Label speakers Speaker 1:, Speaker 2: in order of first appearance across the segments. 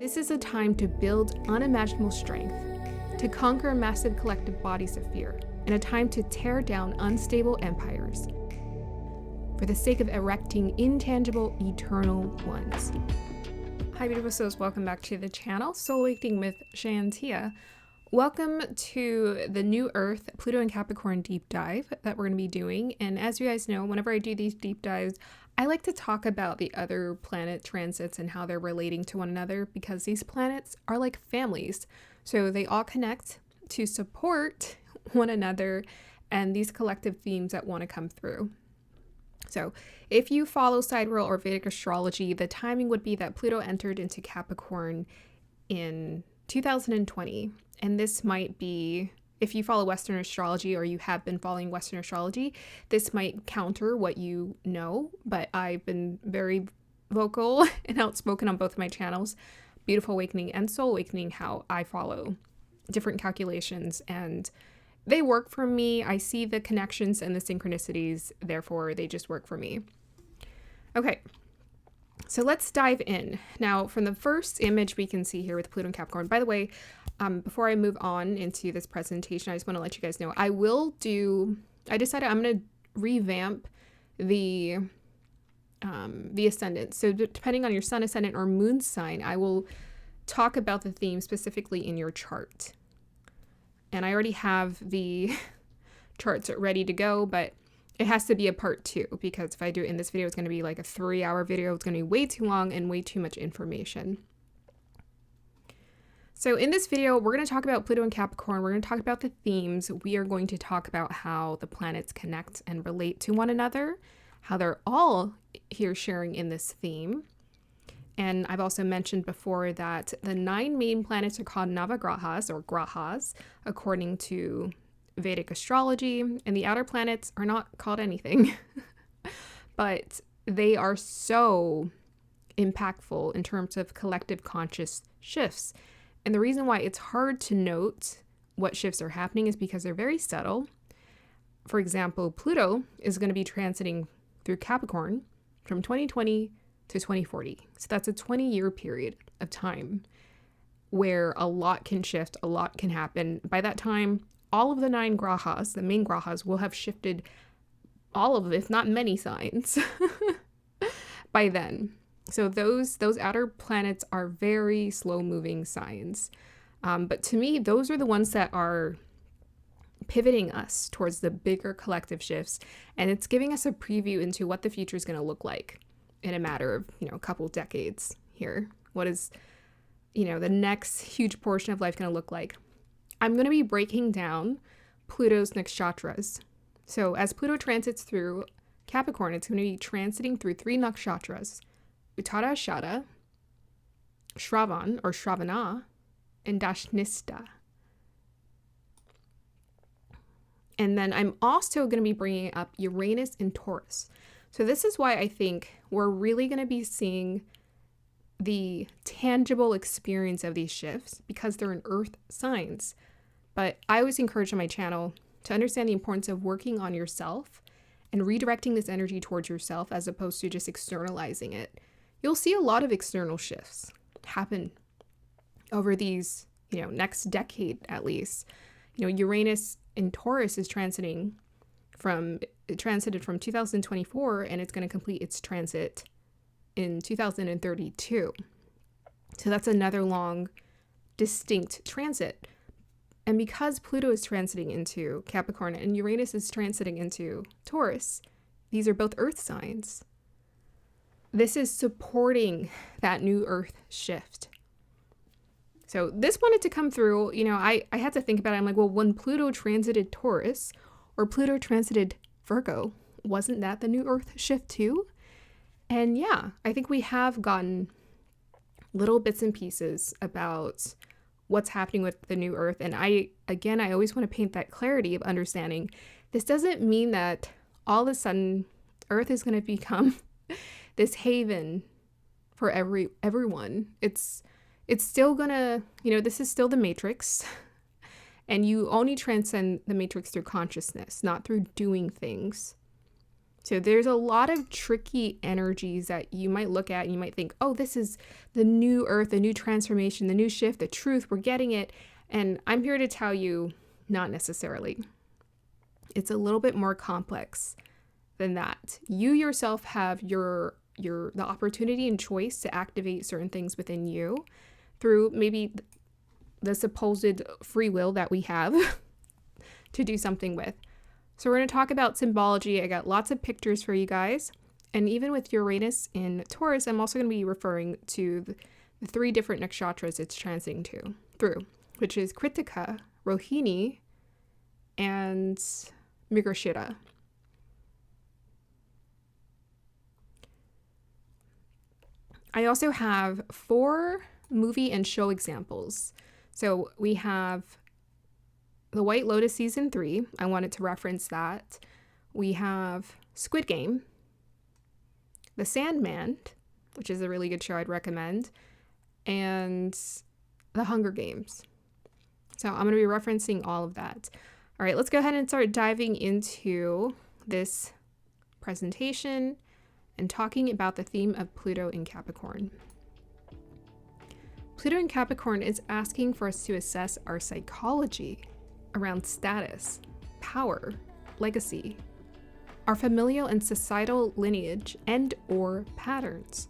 Speaker 1: This is a time to build unimaginable strength, to conquer massive collective bodies of fear, and a time to tear down unstable empires for the sake of erecting intangible, eternal ones. Hi beautiful souls, welcome back to the channel, Soul Awakening with Shantia. Welcome to the new Earth, Pluto and Capricorn deep dive that we're going to be doing. And as you guys know, whenever I do these deep dives, I like to talk about the other planet transits and how they're relating to one another, because these planets are like families. So they all connect to support one another and these collective themes that want to come through. So if you follow Sidereal or Vedic Astrology, the timing would be that Pluto entered into Capricorn in 2020. And this might be, if you follow Western astrology or you have been following Western astrology, this might counter what you know, but I've been very vocal and outspoken on both my channels, Beautiful Awakening and Soul Awakening, how I follow different calculations and they work for me. I see the connections and the synchronicities, therefore they just work for me. Okay, so let's dive in. Now, from the first image we can see here with Pluto and Capricorn, by the way, before I move on into this presentation, I just want to let you guys know, I decided I'm going to revamp the ascendant. So depending on your sun ascendant or moon sign, I will talk about the theme specifically in your chart. And I already have the charts ready to go, but it has to be a part 2, because if I do it in this video, it's going to be like a 3-hour video. It's going to be way too long and way too much information. So in this video, we're going to talk about Pluto and Capricorn. We're going to talk about the themes. We are going to talk about how the planets connect and relate to one another, how they're all here sharing in this theme. And I've also mentioned before that the 9 main planets are called Navagrahas or Grahas, according to Vedic astrology, and the outer planets are not called anything, but they are so impactful in terms of collective conscious shifts. And the reason why it's hard to note what shifts are happening is because they're very subtle. For example, Pluto is going to be transiting through Capricorn from 2020 to 2040. So that's a 20-year period of time where a lot can shift, a lot can happen. By that time, all of the 9 grahas, the main grahas, will have shifted all of, if not many, signs by then. So those outer planets are very slow-moving signs. But to me, those are the ones that are pivoting us towards the bigger collective shifts. And it's giving us a preview into what the future is going to look like in a matter of, a couple decades here. What is, the next huge portion of life going to look like? I'm going to be breaking down Pluto's nakshatras. So as Pluto transits through Capricorn, it's going to be transiting through 3 nakshatras: Uttarashada, Shravan or Shravana, and Dhanishta. And then I'm also going to be bringing up Uranus and Taurus. So this is why I think we're really going to be seeing the tangible experience of these shifts, because they're in Earth signs. But I always encourage on my channel to understand the importance of working on yourself and redirecting this energy towards yourself as opposed to just externalizing it. You'll see a lot of external shifts happen over these, next decade at least. Uranus in Taurus is transited from 2024, and it's going to complete its transit in 2032. So that's another long, distinct transit. And because Pluto is transiting into Capricorn and Uranus is transiting into Taurus, these are both Earth signs. This is supporting that new Earth shift. So this wanted to come through, I had to think about it. I'm like, well, when Pluto transited Taurus or Pluto transited Virgo, wasn't that the new Earth shift too? And yeah, I think we have gotten little bits and pieces about what's happening with the new Earth. And I always want to paint that clarity of understanding. This doesn't mean that all of a sudden Earth is going to become this haven for everyone. It's still gonna, this is still the matrix, and you only transcend the matrix through consciousness, not through doing things. So there's a lot of tricky energies that you might look at and you might think, oh, this is the new earth, the new transformation, the new shift, the truth, we're getting it. And I'm here to tell you, not necessarily. It's a little bit more complex than that. You yourself have the opportunity and choice to activate certain things within you through maybe the supposed free will that we have to do something with. So we're going to talk about symbology. I got lots of pictures for you guys. And even with Uranus in Taurus, I'm also going to be referring to the 3 different nakshatras it's transiting through, which is Krittika, Rohini, and Migashira. I also have 4 movie and show examples. So we have The White Lotus Season 3. I wanted to reference that. We have Squid Game, The Sandman, which is a really good show I'd recommend, and The Hunger Games. So I'm going to be referencing all of that. All right, let's go ahead and start diving into this presentation and talking about the theme of Pluto in Capricorn. Pluto in Capricorn is asking for us to assess our psychology around status, power, legacy, our familial and societal lineage and/or patterns.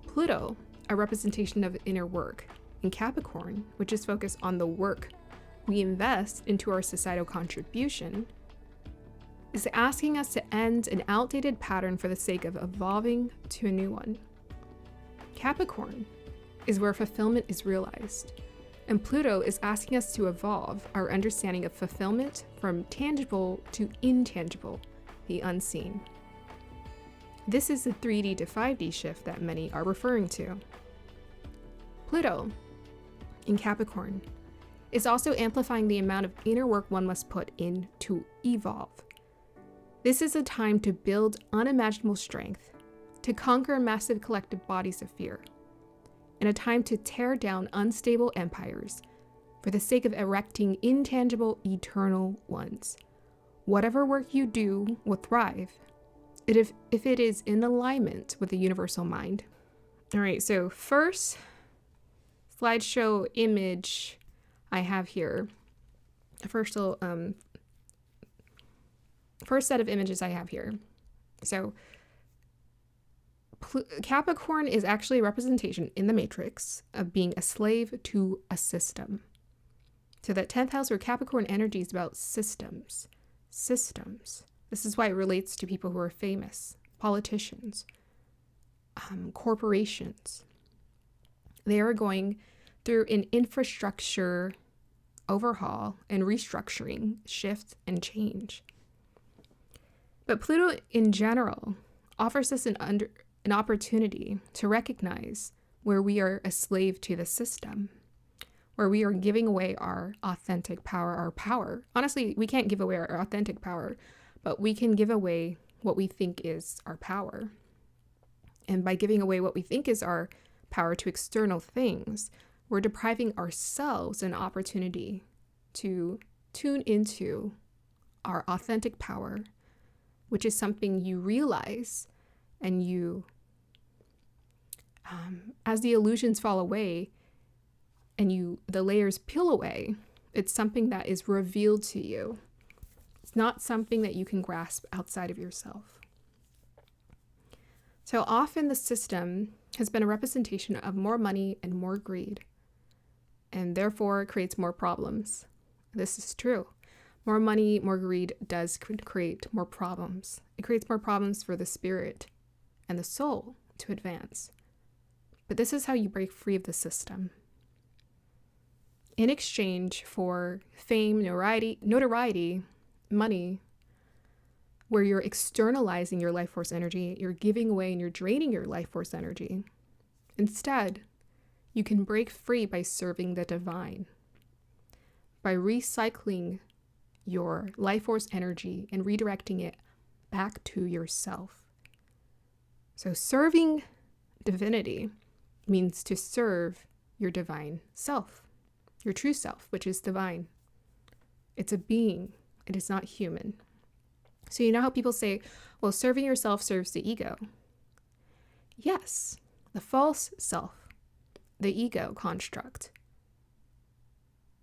Speaker 1: Pluto, a representation of inner work, and Capricorn, which is focused on the work we invest into our societal contribution, is asking us to end an outdated pattern for the sake of evolving to a new one. Capricorn is where fulfillment is realized, and Pluto is asking us to evolve our understanding of fulfillment from tangible to intangible, the unseen. This is the 3D to 5D shift that many are referring to. Pluto, in Capricorn, is also amplifying the amount of inner work one must put in to evolve. This is a time to build unimaginable strength, to conquer massive collective bodies of fear, and a time to tear down unstable empires for the sake of erecting intangible, eternal ones. Whatever work you do will thrive if it is in alignment with the universal mind. All right, so first slideshow image I have here, first set of images I have here. So Capricorn is actually a representation in the matrix of being a slave to a system. So that 10th house or Capricorn energy is about systems. This is why it relates to people who are famous, politicians, corporations. They are going through an infrastructure overhaul and restructuring, shift and change. But Pluto in general offers us an opportunity to recognize where we are a slave to the system, where we are giving away our authentic power, our power. Honestly, we can't give away our authentic power, but we can give away what we think is our power. And by giving away what we think is our power to external things, we're depriving ourselves an opportunity to tune into our authentic power, which is something you realize and you, as the illusions fall away and the layers peel away, it's something that is revealed to you. It's not something that you can grasp outside of yourself. So often the system has been a representation of more money and more greed, and therefore it creates more problems. This is true. More money, more greed does create more problems. It creates more problems for the spirit and the soul to advance. But this is how you break free of the system. In exchange for fame, notoriety, money, where you're externalizing your life force energy, you're giving away and you're draining your life force energy. Instead, you can break free by serving the divine, by recycling your life force energy and redirecting it back to yourself. So serving divinity means to serve your divine self, your true self, which is divine. It's a being. It is not human. So you know how people say, well, serving yourself serves the ego. Yes, the false self, the ego construct,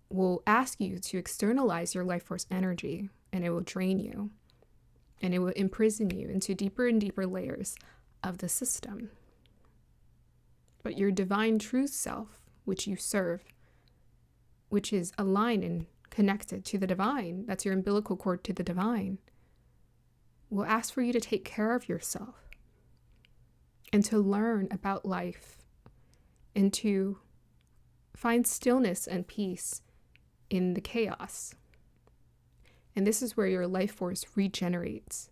Speaker 1: will ask you to externalize your life force energy, and it will drain you, and it will imprison you into deeper and deeper layers of the system. But your divine true self, which you serve, which is aligned and connected to the divine, that's your umbilical cord to the divine, will ask for you to take care of yourself and to learn about life and to find stillness and peace in the chaos. And this is where your life force regenerates.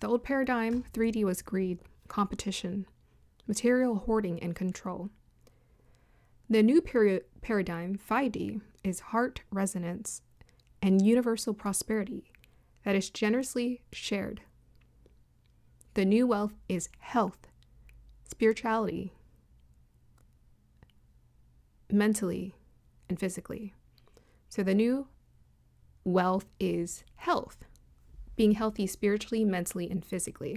Speaker 1: The old paradigm, 3D, was greed, competition, material hoarding, and control. The new paradigm, 5D, is heart resonance and universal prosperity that is generously shared. The new wealth is health, spirituality, mentally, and physically. So the new wealth is health, being healthy spiritually, mentally, and physically.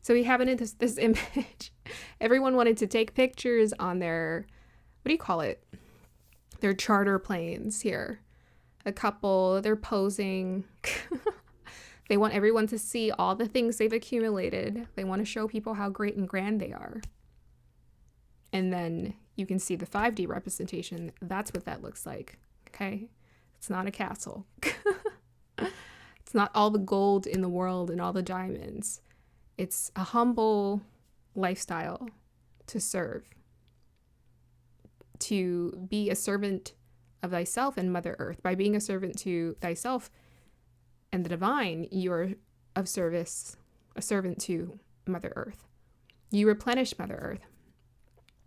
Speaker 1: So we have it in this image. Everyone wanted to take pictures on their, what do you call it? Their charter planes here. A couple, they're posing. They want everyone to see all the things they've accumulated. They want to show people how great and grand they are. And then you can see the 5D representation. That's what that looks like. Okay? It's not a castle. It's not all the gold in the world and all the diamonds. It's a humble lifestyle to serve, to be a servant of thyself and Mother Earth. By being a servant to thyself and the divine, you are of service, a servant to Mother Earth. You replenish Mother Earth.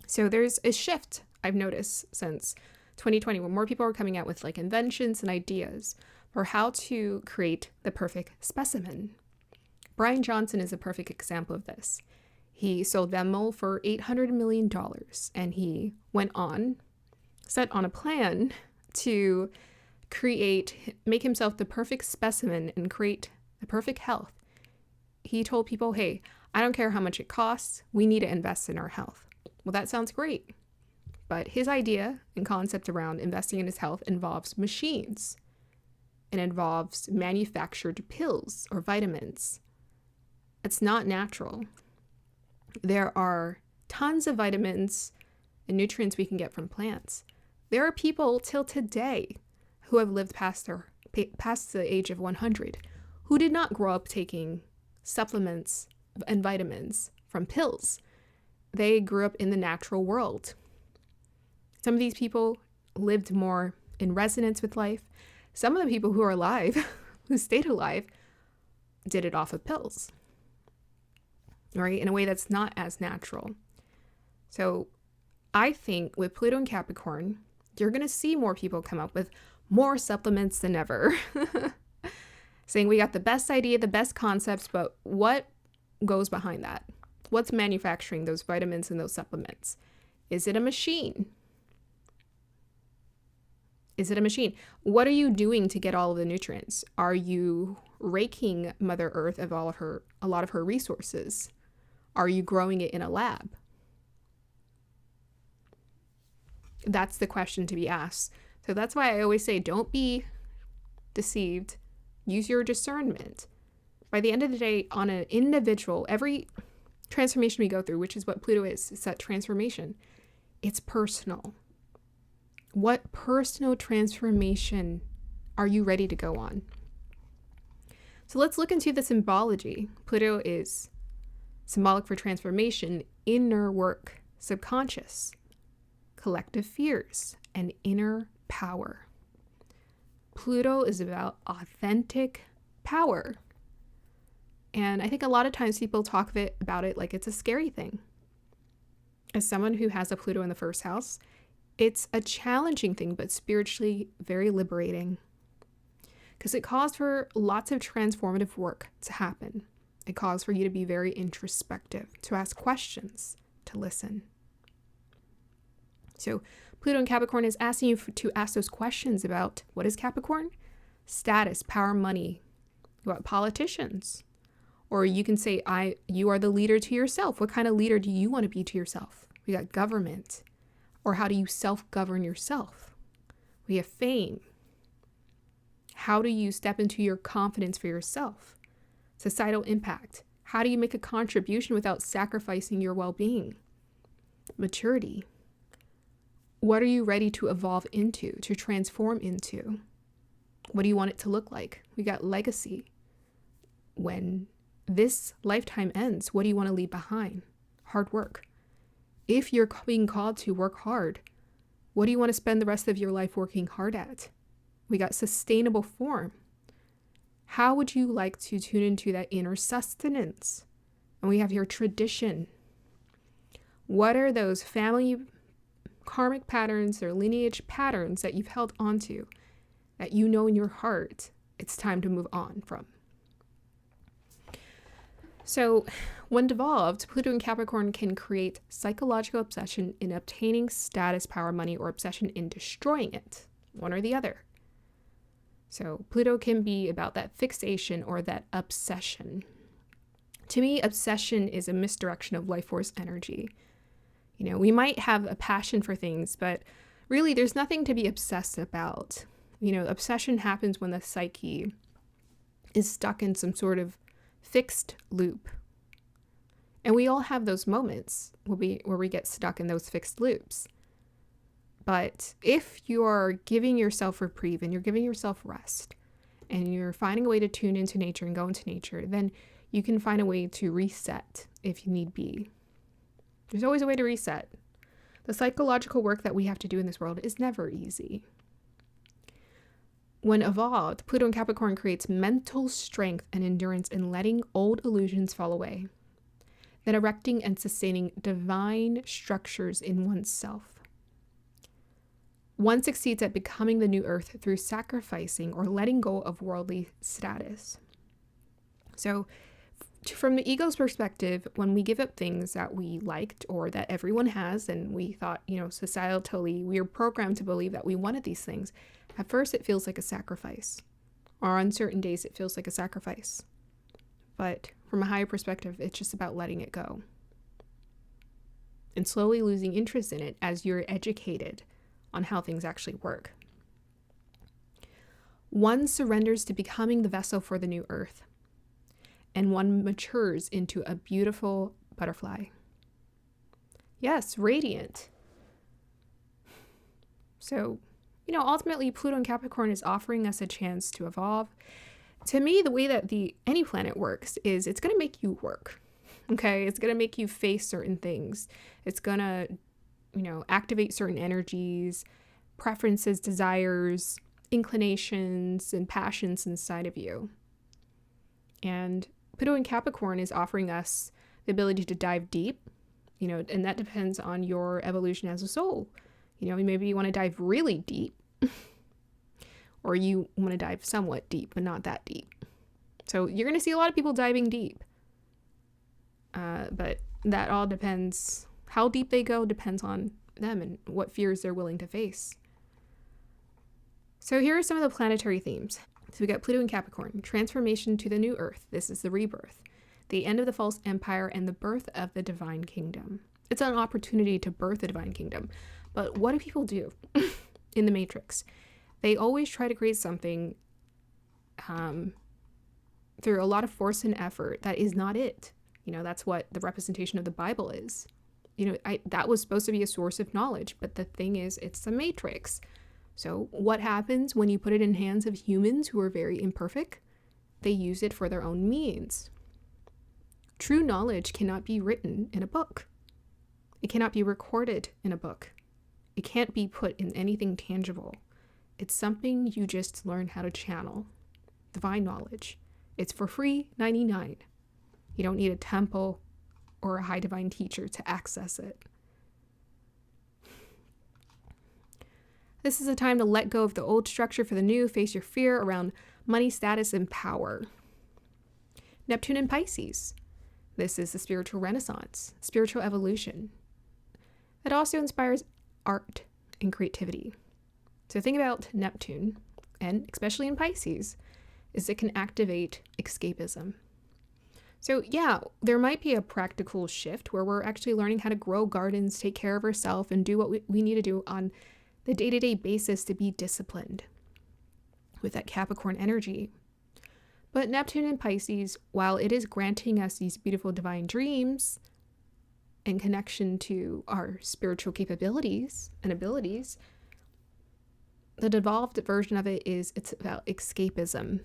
Speaker 1: So there's a shift I've noticed since 2020, where more people are coming out with like inventions and ideas for how to create the perfect specimen. Brian Johnson is a perfect example of this. He sold Venmo for $800 million, and he went on, set on a plan to make himself the perfect specimen and create the perfect health. He told people, hey, I don't care how much it costs, we need to invest in our health. Well, that sounds great. But his idea and concept around investing in his health involves machines. It involves manufactured pills or vitamins. It's not natural. There are tons of vitamins and nutrients we can get from plants. There are people till today who have lived past the age of 100 who did not grow up taking supplements and vitamins from pills. They grew up in the natural world. Some of these people lived more in resonance with life. Some of the people who are alive, who stayed alive, did it off of pills, right? In a way that's not as natural. So I think with Pluto and Capricorn, you're going to see more people come up with more supplements than ever. Saying we got the best idea, the best concepts, but what goes behind that? What's manufacturing those vitamins and those supplements? Is it a machine? Is it a machine? What are you doing to get all of the nutrients? Are you raking Mother Earth of a lot of her resources? Are you growing it in a lab? That's the question to be asked. So that's why I always say, don't be deceived. Use your discernment. By the end of the day, on an individual, every transformation we go through, which is what Pluto is, it's that transformation. It's personal. What personal transformation are you ready to go on? So let's look into the symbology. Pluto is symbolic for transformation, inner work, subconscious, collective fears, and inner power. Pluto is about authentic power. And I think a lot of times people talk about it like it's a scary thing. As someone who has a Pluto in the first house, it's a challenging thing, but spiritually very liberating. Because it calls for lots of transformative work to happen. It calls for you to be very introspective, to ask questions, to listen. So Pluto in Capricorn is asking you to ask those questions about what is Capricorn? Status, power, money, You got politicians. Or you can say, you are the leader to yourself. What kind of leader do you want to be to yourself? We got government. Or how do you self-govern yourself? We have fame. How do you step into your confidence for yourself? Societal impact. How do you make a contribution without sacrificing your well-being? Maturity. What are you ready to evolve into, to transform into? What do you want it to look like? We got legacy. When this lifetime ends, what do you want to leave behind? Hard work. If you're being called to work hard, what do you want to spend the rest of your life working hard at? We got sustainable form. How would you like to tune into that inner sustenance? And we have here tradition. What are those family karmic patterns or lineage patterns that you've held onto that you know in your heart it's time to move on from? So when devolved, Pluto in Capricorn can create psychological obsession in obtaining status, power, money, or obsession in destroying it, one or the other. So Pluto can be about that fixation or that obsession. To me, obsession is a misdirection of life force energy. You know, we might have a passion for things, but really there's nothing to be obsessed about. You know, obsession happens when the psyche is stuck in some sort of fixed loop. And we all have those moments where we get stuck in those fixed loops. But if you're giving yourself reprieve and you're giving yourself rest and you're finding a way to tune into nature and go into nature, then you can find a way to reset if you need be. There's always a way to reset. The psychological work that we have to do in this world is never easy. When evolved, Pluto in Capricorn creates mental strength and endurance in letting old illusions fall away, then erecting and sustaining divine structures in oneself. One succeeds at becoming the new earth through sacrificing or letting go of worldly status. So from the ego's perspective, when we give up things that we liked or that everyone has, and we thought, societally, we are programmed to believe that we wanted these things. At first, it feels like a sacrifice. Or on certain days, it feels like a sacrifice. But from a higher perspective, it's just about letting it go. And slowly losing interest in it as you're educated on how things actually work. One surrenders to becoming the vessel for the new earth, and one matures into a beautiful butterfly. Yes, radiant. So, ultimately, Pluto in Capricorn is offering us a chance to evolve. To me, the way that any planet works is it's going to make you work. Okay? It's going to make you face certain things. It's going to activate certain energies, preferences, desires, inclinations, and passions inside of you. And Pluto in Capricorn is offering us the ability to dive deep, and that depends on your evolution as a soul. Maybe you want to dive really deep, or you want to dive somewhat deep, but not that deep. So you're going to see a lot of people diving deep. But that all depends. How deep they go depends on them and what fears they're willing to face. So here are some of the planetary themes. So we got Pluto in Capricorn, transformation to the new earth. This is the rebirth, the end of the false empire, and the birth of the divine kingdom. It's an opportunity to birth a divine kingdom. But what do people do in the Matrix? They always try to create something through a lot of force and effort that is not it. That's what the representation of the Bible is. That was supposed to be a source of knowledge, but the thing is, it's the Matrix. So what happens when you put it in hands of humans who are very imperfect? They use it for their own means. True knowledge cannot be written in a book. It cannot be recorded in a book. It can't be put in anything tangible. It's something you just learn how to channel. Divine knowledge. It's for free, 99. You don't need a temple or a high divine teacher to access it. This is a time to let go of the old structure for the new, face your fear around money, status, and power. Neptune in Pisces. This is the spiritual renaissance, spiritual evolution. It also inspires art and creativity. So think about Neptune, and especially in Pisces, is it can activate escapism. So yeah, there might be a practical shift where we're actually learning how to grow gardens, take care of ourselves, and do what we need to do on the day-to-day basis to be disciplined with that Capricorn energy. But Neptune in Pisces, while it is granting us these beautiful divine dreams and connection to our spiritual capabilities and abilities, the devolved version of it's about escapism,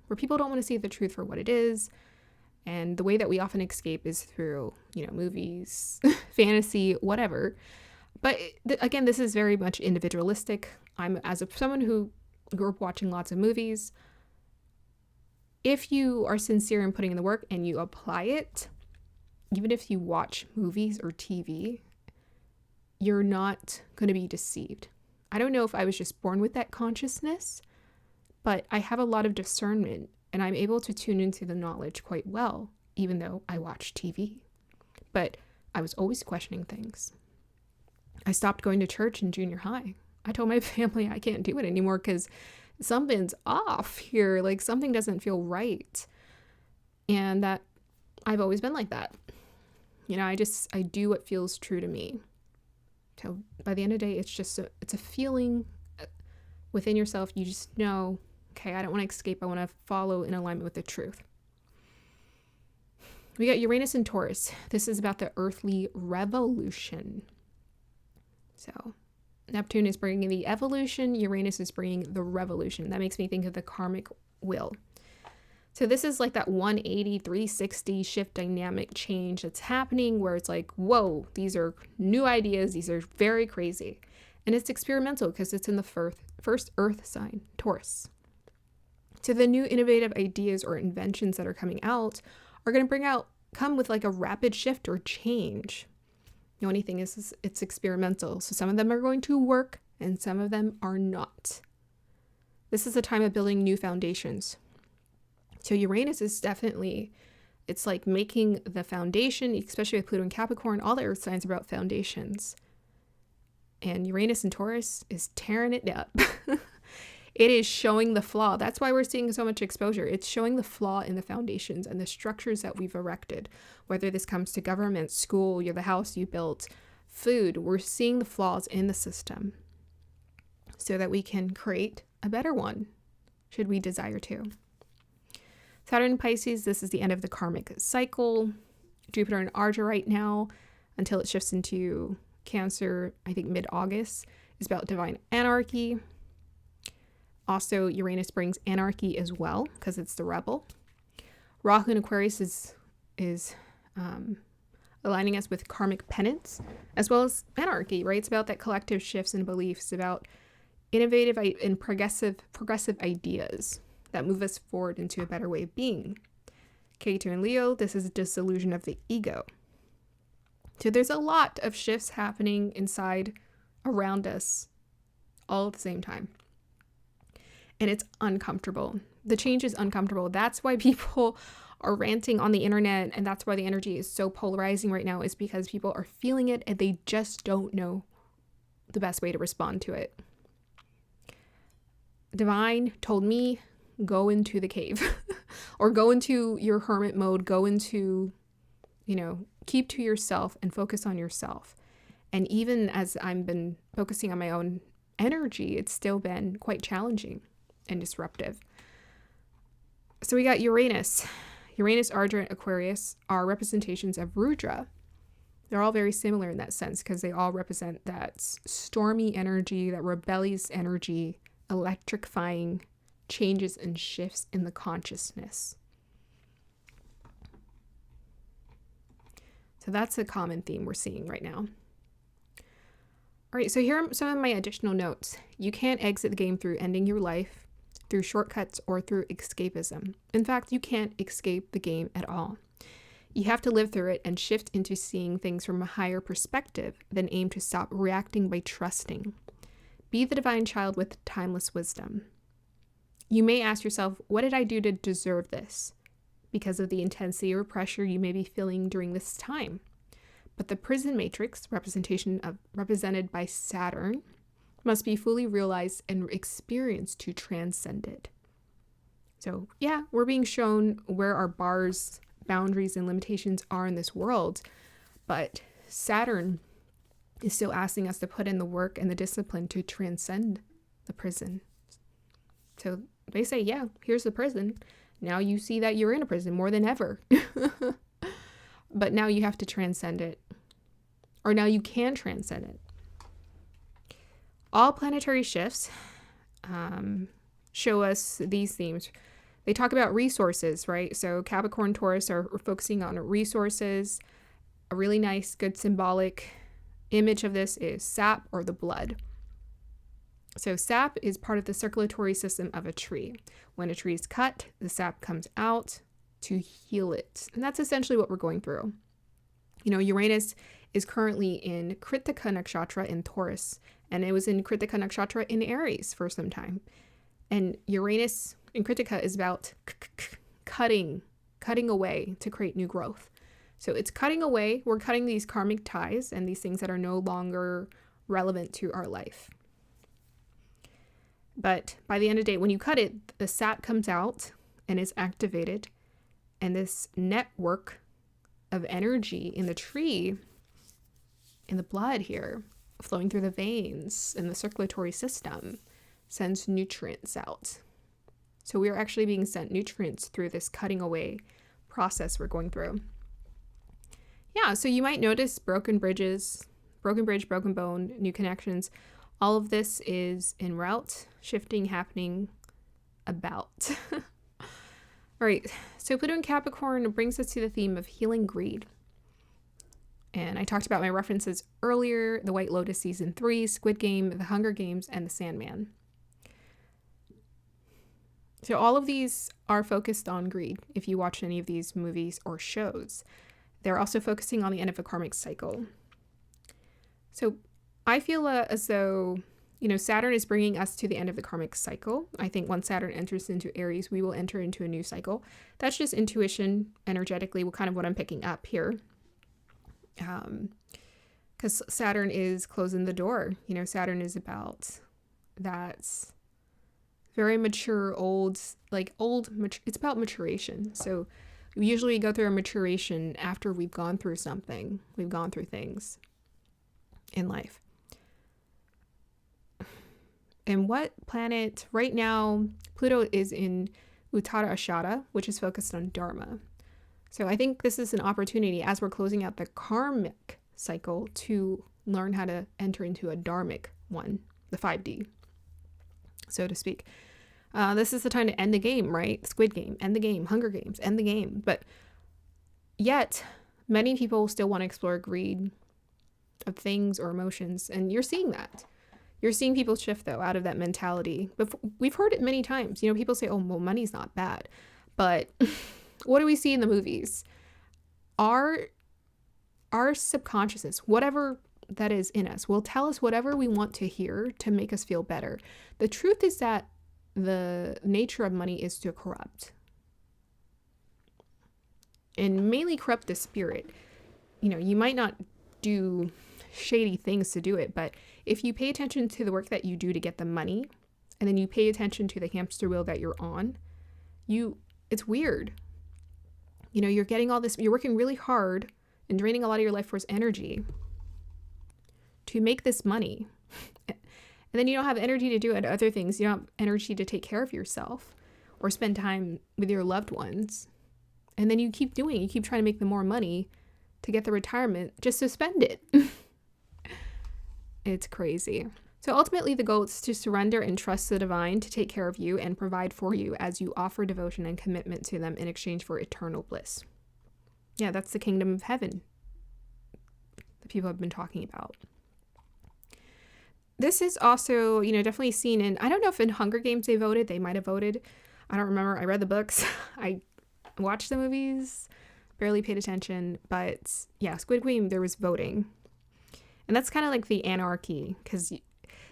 Speaker 1: where people don't want to see the truth for what it is. And the way that we often escape is through, movies, fantasy, whatever. But again, this is very much individualistic. Someone who grew up watching lots of movies, if you are sincere in putting in the work and you apply it, even if you watch movies or TV, you're not going to be deceived. I don't know if I was just born with that consciousness, but I have a lot of discernment and I'm able to tune into the knowledge quite well, even though I watch TV. But I was always questioning things. I stopped going to church in junior high. I told my family I can't do it anymore because something's off here. Like something doesn't feel right. And that I've always been like that. I do what feels true to me. So by the end of the day, it's a feeling within yourself. You just know, okay, I don't want to escape. I want to follow in alignment with the truth. We got Uranus and Taurus. This is about the earthly revolution. So Neptune is bringing the evolution. Uranus is bringing the revolution. That makes me think of the karmic wheel. So this is like that 180, 360 shift dynamic change that's happening where it's like, whoa, these are new ideas. These are very crazy. And it's experimental because it's in the first earth sign, Taurus. So the new innovative ideas or inventions that are coming out are going to come with like a rapid shift or change. The only thing is it's experimental. So some of them are going to work and some of them are not. This is a time of building new foundations. So Uranus is it's like making the foundation, especially with Pluto and Capricorn. All the earth signs are about foundations. And Uranus and Taurus is tearing it up. It is showing the flaw. That's why we're seeing so much exposure. It's showing the flaw in the foundations and the structures that we've erected. Whether this comes to government, school, the house you built, food, we're seeing the flaws in the system so that we can create a better one, should we desire to. Saturn in Pisces, this is the end of the karmic cycle. Jupiter in Arja right now, until it shifts into Cancer, I think mid-August, is about divine anarchy. Also, Uranus brings anarchy as well because it's the rebel. Rahu in Aquarius is aligning us with karmic penance as well as anarchy, right? It's about that collective shifts in beliefs, about innovative and progressive ideas that move us forward into a better way of being. Ketu in Leo, this is a dissolution of the ego. So there's a lot of shifts happening inside, around us, all at the same time. And it's uncomfortable. The change is uncomfortable. That's why people are ranting on the internet, and that's why the energy is so polarizing right now, is because people are feeling it and they just don't know the best way to respond to it. Divine told me, go into the cave or go into your hermit mode, go into, keep to yourself and focus on yourself. And even as I've been focusing on my own energy, it's still been quite challenging and disruptive. So we got Uranus. Uranus, Arja, and Aquarius are representations of Rudra. They're all very similar in that sense because they all represent that stormy energy, that rebellious energy, electrifying changes and shifts in the consciousness. So that's a common theme we're seeing right now. All right, so here are some of my additional notes. You can't exit the game through ending your life, through shortcuts, or through escapism. In fact, you can't escape the game at all. You have to live through it and shift into seeing things from a higher perspective, then aim to stop reacting by trusting. Be the divine child with timeless wisdom. You may ask yourself, what did I do to deserve this? Because of the intensity or pressure you may be feeling during this time. But the prison matrix, represented by Saturn, must be fully realized and experienced to transcend it. So yeah, we're being shown where our bars, boundaries, and limitations are in this world. But Saturn is still asking us to put in the work and the discipline to transcend the prison. So they say, yeah, here's the prison. Now you see that you're in a prison more than ever. But now you have to transcend it. Or now you can transcend it. All planetary shifts show us these themes. They talk about resources, right? So Capricorn, Taurus are focusing on resources. A really nice, good symbolic image of this is sap, or the blood. So sap is part of the circulatory system of a tree. When a tree is cut, the sap comes out to heal it. And that's essentially what we're going through. You know, Uranus is currently in Krittika nakshatra in Taurus, and it was in Krittika nakshatra in Aries for some time. And Uranus in Krittika is about cutting away to create new growth. So it's cutting away. We're cutting these karmic ties and these things that are no longer relevant to our life. But by the end of the day, when you cut it, the sap comes out and is activated. And this network of energy in the tree, in the blood here, flowing through the veins in the circulatory system, sends nutrients out. So we are actually being sent nutrients through this cutting away process we're going through. Yeah, so you might notice broken bridges, broken bridge, broken bone, new connections. All of this is en route, shifting, happening, about. All right, so Pluto in Capricorn brings us to the theme of healing greed. And I talked about my references earlier, the White Lotus Season 3, Squid Game, The Hunger Games, and The Sandman. So all of these are focused on greed, if you watch any of these movies or shows. They're also focusing on the end of a karmic cycle. So I feel as though, you know, Saturn is bringing us to the end of the karmic cycle. I think once Saturn enters into Aries, we will enter into a new cycle. That's just intuition, energetically, kind of what I'm picking up here. Because Saturn is closing the door. You know, Saturn is about that very mature, it's about maturation. So we usually go through a maturation after we've gone through something. We've gone through things in life. And what planet? Right now, Pluto is in Uttarashada, which is focused on Dharma. So I think this is an opportunity as we're closing out the karmic cycle to learn how to enter into a dharmic one, the 5D, so to speak. This is the time to end the game, right? Squid Game, end the game. Hunger Games, end the game. But yet, many people still want to explore greed of things or emotions, and you're seeing that. You're seeing people shift, though, out of that mentality. But we've heard it many times. You know, people say, oh, well, money's not bad. But what do we see in the movies? Our subconsciousness, whatever that is in us, will tell us whatever we want to hear to make us feel better. The truth is that the nature of money is to corrupt. And mainly corrupt the spirit. You know, you might not do shady things to do it, but if you pay attention to the work that you do to get the money, and then you pay attention to the hamster wheel that you're on, it's weird. You know, you're getting all this, you're working really hard and draining a lot of your life force energy to make this money. And then you don't have energy to do other things. You don't have energy to take care of yourself or spend time with your loved ones. And then you keep trying to make the more money to get the retirement just to spend it. It's crazy. So ultimately the goal is to surrender and trust the divine to take care of you and provide for you as you offer devotion and commitment to them in exchange for eternal bliss. Yeah, that's the kingdom of heaven that people have been talking about. This is also, you know, definitely seen in, I don't know if in Hunger Games they voted. They might have voted. I don't remember. I read the books. I watched the movies, barely paid attention. But yeah, Squid Game, there was voting. And that's kind of like the anarchy, because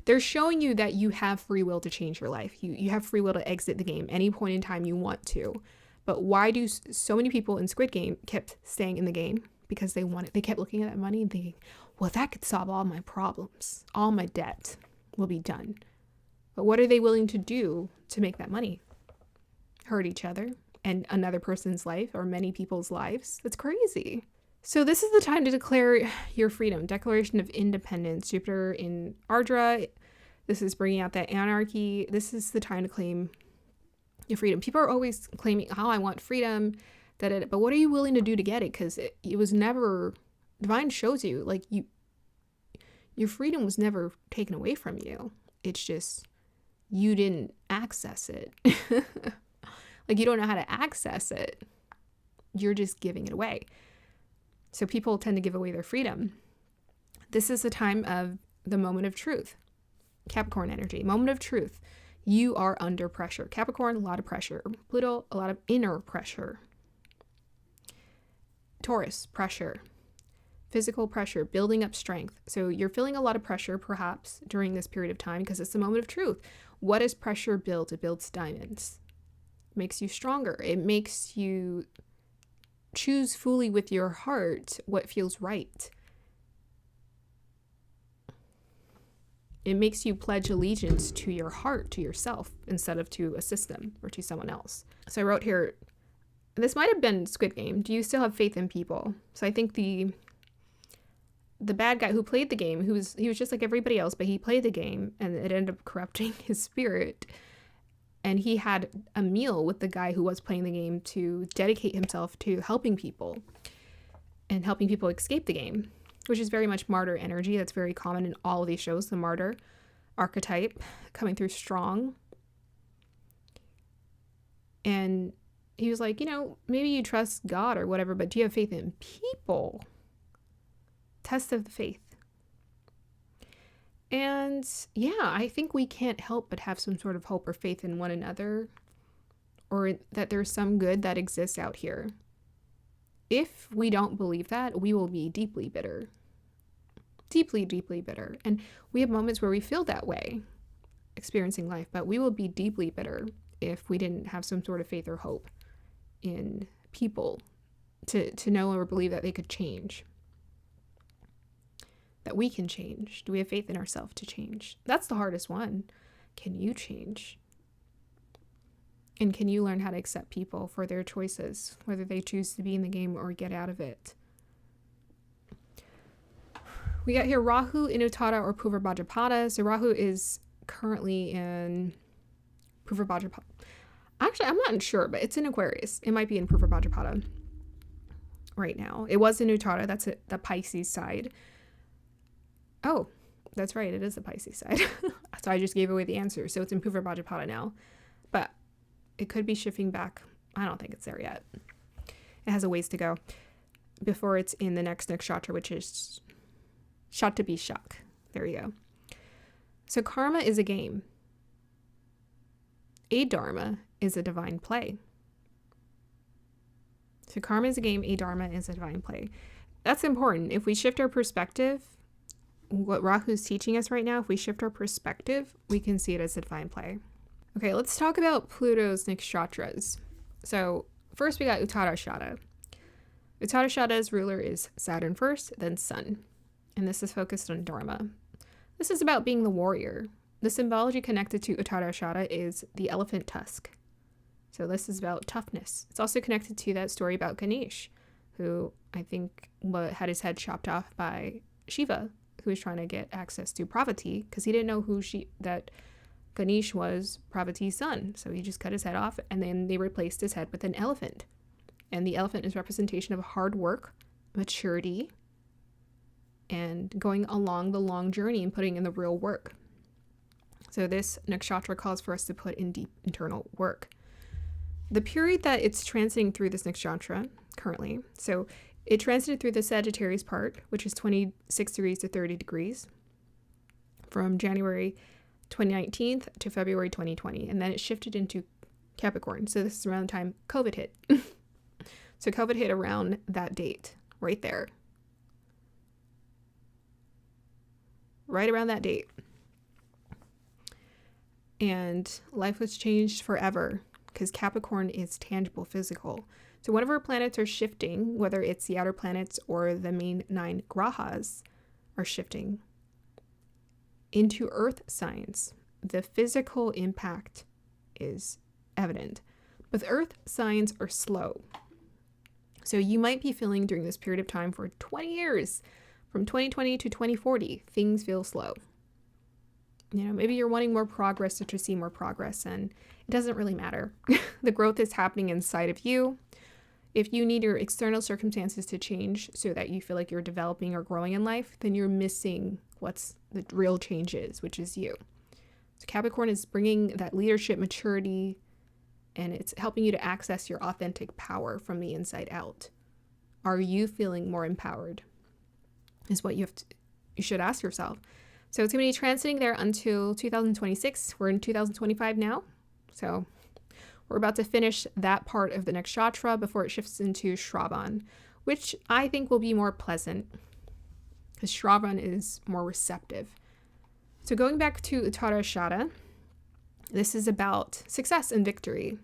Speaker 1: they're showing you that you have free will to change your life. You have free will to exit the game any point in time you want to. But why do so many people in Squid Game kept staying in the game? Because they kept looking at that money and thinking, well, that could solve all my problems. All my debt will be done. But what are they willing to do to make that money? hurt each other and another person's life or many people's lives. That's crazy. So this is the time to declare your freedom. Declaration of Independence. Jupiter in Ardra. This is bringing out that anarchy. This is the time to claim your freedom. People are always claiming, oh, I want freedom. But what are you willing to do to get it? Because it was never, divine shows you, like, your freedom was never taken away from you. It's just, you didn't access it. Like, you don't know how to access it. You're just giving it away. So people tend to give away their freedom. This is the time of the moment of truth. Capricorn energy, moment of truth. You are under pressure. Capricorn, a lot of pressure. Pluto, a lot of inner pressure. Taurus, pressure. Physical pressure, building up strength. So you're feeling a lot of pressure perhaps during this period of time because it's the moment of truth. What does pressure build? It builds diamonds. It makes you stronger. It makes you choose fully with your heart what feels right. It makes you pledge allegiance to your heart, to yourself, instead of to a system or to someone else. So I wrote here, this might have been Squid Game. Do you still have faith in people? So I think the bad guy who played the game, he was just like everybody else, but he played the game and it ended up corrupting his spirit. And he had a meal with the guy who was playing the game to dedicate himself to helping people and helping people escape the game, which is very much martyr energy. That's very common in all of these shows, the martyr archetype coming through strong. And he was like, maybe you trust God or whatever, but do you have faith in people? Test of the faith. And yeah, I think we can't help but have some sort of hope or faith in one another, or that there's some good that exists out here. If we don't believe that, we will be deeply bitter. Deeply, deeply bitter. And we have moments where we feel that way, experiencing life, but we will be deeply bitter if we didn't have some sort of faith or hope in people to know or believe that they could change. That we can change. Do we have faith in ourselves to change? That's the hardest one. Can you change? And can you learn how to accept people for their choices, whether they choose to be in the game or get out of it? We got here Rahu in Uttara or Purva Bhadrapada. So Rahu is currently in Purva Bhadrapada. Actually, I'm not sure, but it's in Aquarius. It might be in Purva Bhadrapada right now. It was in Uttara. That's the Pisces side. Oh, that's right. It is the Pisces side. So I just gave away the answer. So it's in Purva Bhadrapada now. But it could be shifting back. I don't think it's there yet. It has a ways to go before it's in the next nakshatra, which is Shatabishak. There you go. So karma is a game. A dharma is a divine play. So karma is a game. A dharma is a divine play. That's important. If we shift our perspective, what Rahu's teaching us right now, if we shift our perspective, we can see it as a divine play. Okay, let's talk about Pluto's nakshatras. So first we got Uttarashada. Uttarashada's ruler is Saturn first, then Sun. And this is focused on Dharma. This is about being the warrior. The symbology connected to Uttarashada is the elephant tusk. So this is about toughness. It's also connected to that story about Ganesh, who I think had his head chopped off by Shiva, who was trying to get access to Parvati because he didn't know that Ganesh was Parvati's son. So he just cut his head off and then they replaced his head with an elephant. And the elephant is representation of hard work, maturity, and going along the long journey and putting in the real work. So this nakshatra calls for us to put in deep internal work. The period that it's transiting through this nakshatra currently, so it transited through the Sagittarius part, which is 26 degrees to 30 degrees, from January 2019 to February 2020, and then it shifted into Capricorn. So this is around the time COVID hit. So COVID hit around that date, right there. Right around that date. And life was changed forever because Capricorn is tangible, physical. So whenever planets are shifting, whether it's the outer planets or the main 9 grahas are shifting into Earth signs, the physical impact is evident. But the earth signs are slow. So you might be feeling during this period of time for 20 years, from 2020 to 2040, things feel slow. Maybe you're wanting more progress to see more progress, and it doesn't really matter. The growth is happening inside of you. If you need your external circumstances to change so that you feel like you're developing or growing in life, then you're missing what's the real change is, which is you. So Capricorn is bringing that leadership maturity, and it's helping you to access your authentic power from the inside out. Are you feeling more empowered? Is what you should ask yourself. So it's going to be transiting there until 2026. We're in 2025 now. So we're about to finish that part of the nakshatra before it shifts into Shravan, which I think will be more pleasant because Shravan is more receptive. So going back to Uttarashada, this is about success and victory.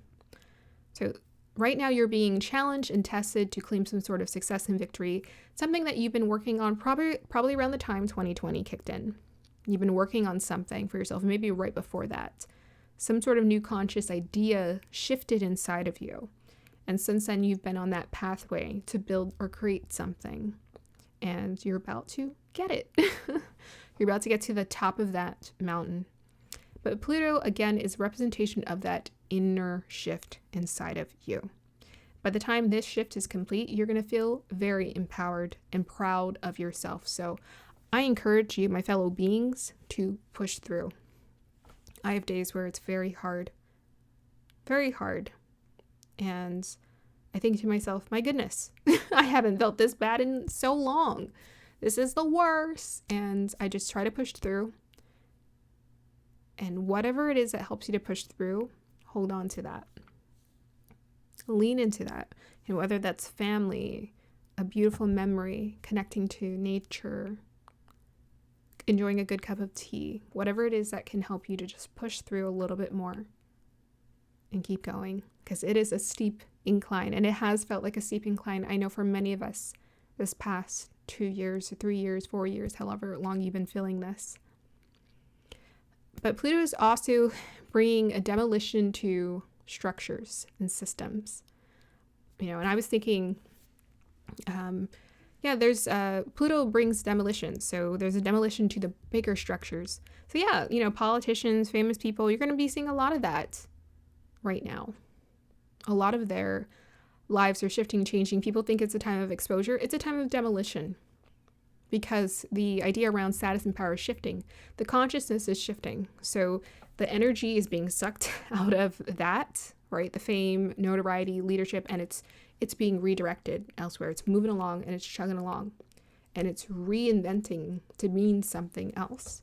Speaker 1: So right now you're being challenged and tested to claim some sort of success and victory, something that you've been working on probably around the time 2020 kicked in. You've been working on something for yourself, maybe right before that. Some sort of new conscious idea shifted inside of you. And since then, you've been on that pathway to build or create something. And you're about to get it. You're about to get to the top of that mountain. But Pluto, again, is a representation of that inner shift inside of you. By the time this shift is complete, you're going to feel very empowered and proud of yourself. So I encourage you, my fellow beings, to push through. I have days where it's very hard. And I think to myself, my goodness, I haven't felt this bad in so long. This is the worst. And I just try to push through. And whatever it is that helps you to push through, hold on to that. Lean into that. And whether that's family, a beautiful memory, connecting to nature, enjoying a good cup of tea, whatever it is that can help you to just push through a little bit more and keep going, because it is a steep incline, and it has felt like a steep incline. I know for many of us this past 2 years, 3 years, 4 years, however long you've been feeling this. But Pluto is also bringing a demolition to structures and systems. And I was thinking, there's Pluto brings demolition. So there's a demolition to the bigger structures. So politicians, famous people, you're going to be seeing a lot of that right now. A lot of their lives are shifting, changing. People think it's a time of exposure. It's a time of demolition because the idea around status and power is shifting. The consciousness is shifting. So the energy is being sucked out of that, right? The fame, notoriety, leadership, and it's being redirected elsewhere. It's moving along and it's chugging along and it's reinventing to mean something else.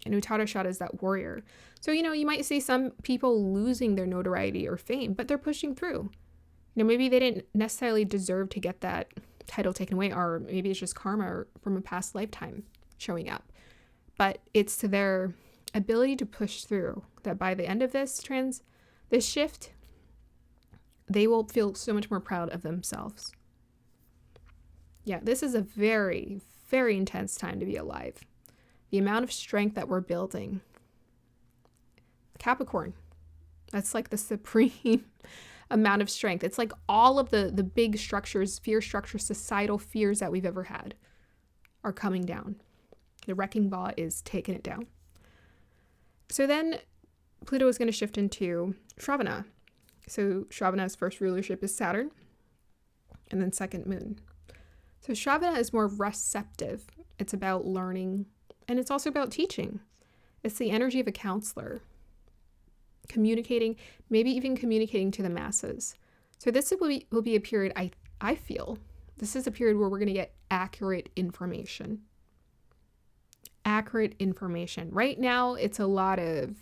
Speaker 1: And Uttarashada is that warrior. So, you might see some people losing their notoriety or fame, but they're pushing through. Maybe they didn't necessarily deserve to get that title taken away, or maybe it's just karma from a past lifetime showing up. But it's to their ability to push through that by the end of this shift, they will feel so much more proud of themselves. Yeah, this is a very, very intense time to be alive. The amount of strength that we're building. Capricorn, that's like the supreme amount of strength. It's like all of the big structures, fear structures, societal fears that we've ever had are coming down. The wrecking ball is taking it down. So then Pluto is going to shift into Shravana. So Shravana's first rulership is Saturn, and then second moon. So Shravana is more receptive. It's about learning, and it's also about teaching. It's the energy of a counselor. Communicating, maybe even communicating to the masses. So this will be a period, I feel, this is a period where we're going to get accurate information. Accurate information. Right now, it's a lot of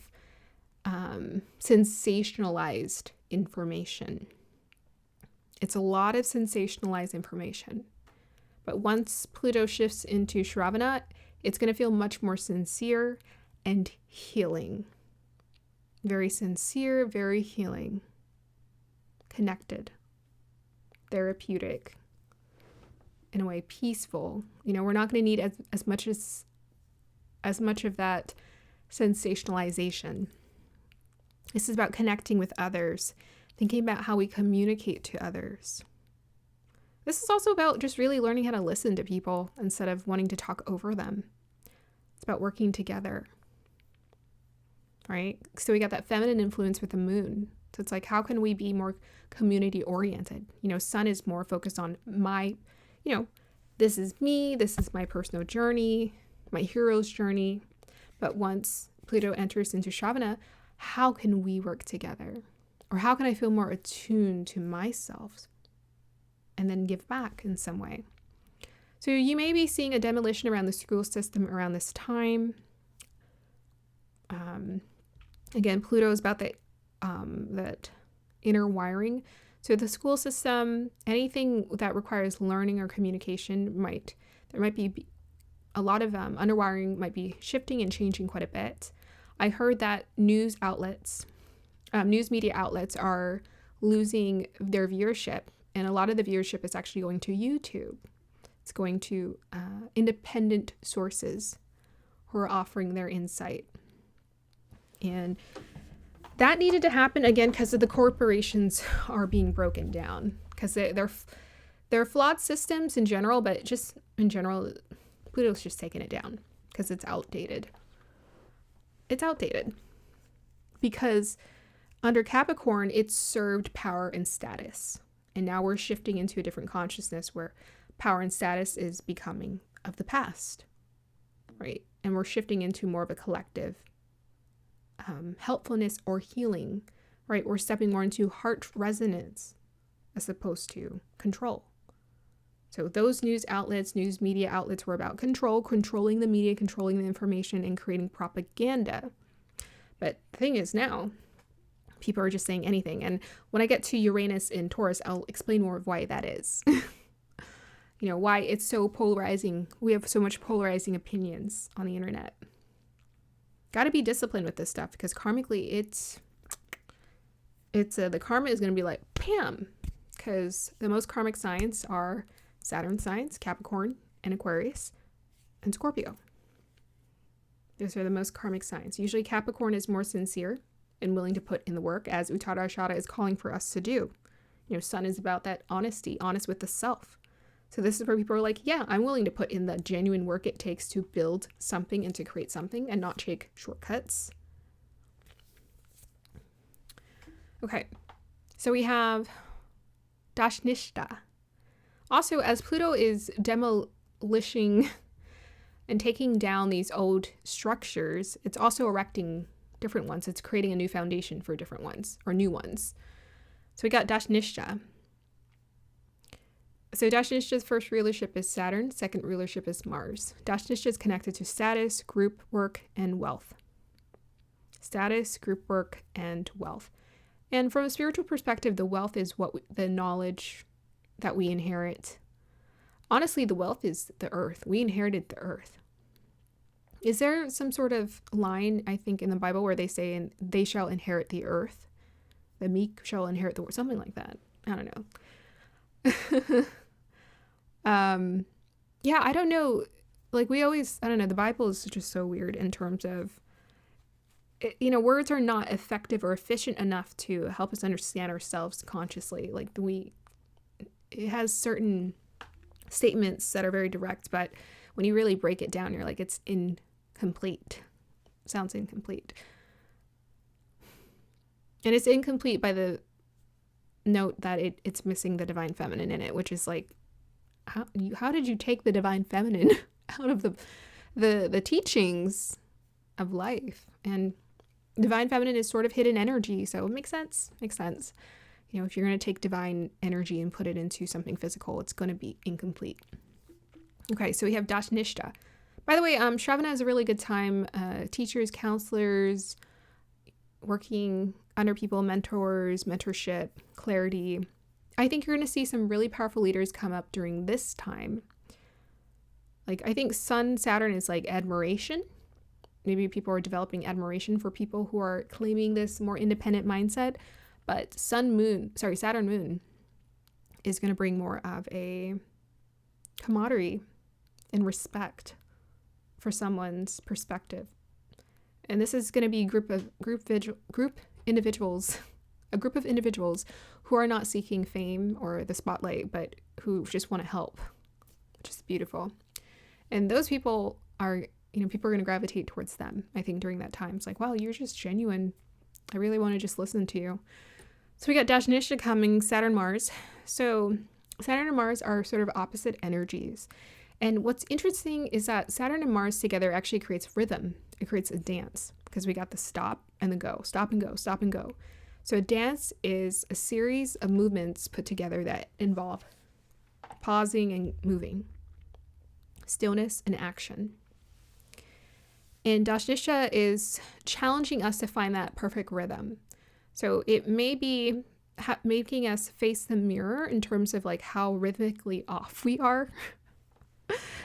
Speaker 1: sensationalized information. It's a lot of sensationalized information. But once Pluto shifts into Shravana, it's going to feel much more sincere and healing. Very sincere, very healing. Connected. Therapeutic. In a way, peaceful. We're not going to need as much of that sensationalization. This is about connecting with others, thinking about how we communicate to others. This is also about just really learning how to listen to people instead of wanting to talk over them. It's about working together, right? So we got that feminine influence with the moon. So it's like, how can we be more community oriented? Sun is more focused on my, this is me, this is my personal journey, my hero's journey. But once Pluto enters into Shravana, how can we work together? Or how can I feel more attuned to myself and then give back in some way? So you may be seeing a demolition around the school system around this time. Again, Pluto is about that inner wiring. So the school system, anything that requires learning or communication there might be a lot of underwiring might be shifting and changing quite a bit. I heard that news media outlets are losing their viewership, and a lot of the viewership is actually going to YouTube. It's going to independent sources who are offering their insight. And that needed to happen again because the corporations are being broken down, because they're flawed systems in general, but just in general, Pluto's just taking it down because it's outdated. It's outdated because under Capricorn, it served power and status. And now we're shifting into a different consciousness where power and status is becoming of the past, right? And we're shifting into more of a collective helpfulness or healing, right? We're stepping more into heart resonance as opposed to control. So those news media outlets were about controlling the media, controlling the information, and creating propaganda. But the thing is now, people are just saying anything. And when I get to Uranus in Taurus, I'll explain more of why that is. Why it's so polarizing. We have so much polarizing opinions on the internet. Got to be disciplined with this stuff because karmically the karma is going to be like, bam, because the most karmic signs are Saturn signs, Capricorn and Aquarius, and Scorpio. Those are the most karmic signs. Usually Capricorn is more sincere and willing to put in the work, as Uttarashada is calling for us to do. Sun is about that honesty, honest with the self. So this is where people are like, yeah, I'm willing to put in the genuine work it takes to build something and to create something and not take shortcuts. Okay, so we have Dhanishta. Also, as Pluto is demolishing and taking down these old structures, it's also erecting different ones. It's creating a new foundation for different ones or new ones. So we got Dhanishta. So Dhanishta's first rulership is Saturn, second rulership is Mars. Dhanishta is connected to status, group work, and wealth. Status, group work, and wealth. And from a spiritual perspective, the wealth is the knowledge that we inherit. Honestly, the wealth is the earth. We inherited the earth. Is there some sort of line, I think, in the Bible where they say, and they shall inherit the earth? The meek shall inherit the world. Something like that. I don't know. Yeah, I don't know. Like I don't know. The Bible is just so weird in terms of, words are not effective or efficient enough to help us understand ourselves consciously. Like it has certain statements that are very direct, but when you really break it down, you're like, it's incomplete. Sounds incomplete. And it's incomplete by the note that it's missing the divine feminine in it, which is like, how did you take the divine feminine out of the teachings of life? And divine feminine is sort of hidden energy, so it makes sense. If you're going to take divine energy and put it into something physical, it's going to be incomplete. Okay, so we have Dhanishta. By the way, Shravana is a really good time. Teachers, counselors, working under people, mentors, mentorship, clarity. I think you're going to see some really powerful leaders come up during this time. Like, I think Saturn is like admiration. Maybe people are developing admiration for people who are claiming this more independent mindset. But Saturn Moon is going to bring more of a camaraderie and respect for someone's perspective. And this is going to be group individuals, a group of individuals who are not seeking fame or the spotlight, but who just want to help, which is beautiful. And those people are, people are going to gravitate towards them, I think, during that time. It's like, wow, you're just genuine. I really want to just listen to you. So we got Dhanishta coming, Saturn, Mars. So Saturn and Mars are sort of opposite energies. And what's interesting is that Saturn and Mars together actually creates rhythm. It creates a dance because we got the stop and the go, stop and go, stop and go. So a dance is a series of movements put together that involve pausing and moving, stillness and action. And Dhanishta is challenging us to find that perfect rhythm. So it may be making us face the mirror in terms of like how rhythmically off we are.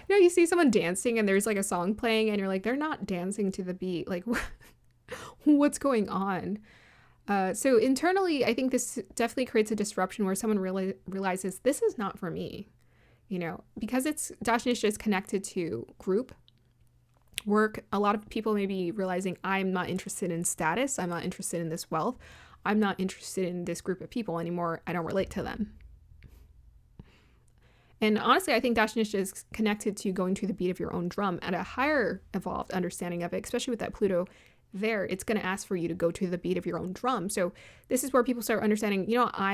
Speaker 1: You see someone dancing and there's like a song playing and you're like, they're not dancing to the beat. Like, what's going on? So internally, I think this definitely creates a disruption where someone realizes this is not for me, because Dhanishta is connected to group work. A lot of people may be realizing I'm not interested in status. I'm not interested in this wealth. I'm not interested in this group of people anymore. I don't relate to them. And honestly, I think Dhanishta is connected to going to the beat of your own drum at a higher evolved understanding of it, especially with that Pluto there. It's going to ask for you to go to the beat of your own drum. So this is where people start understanding,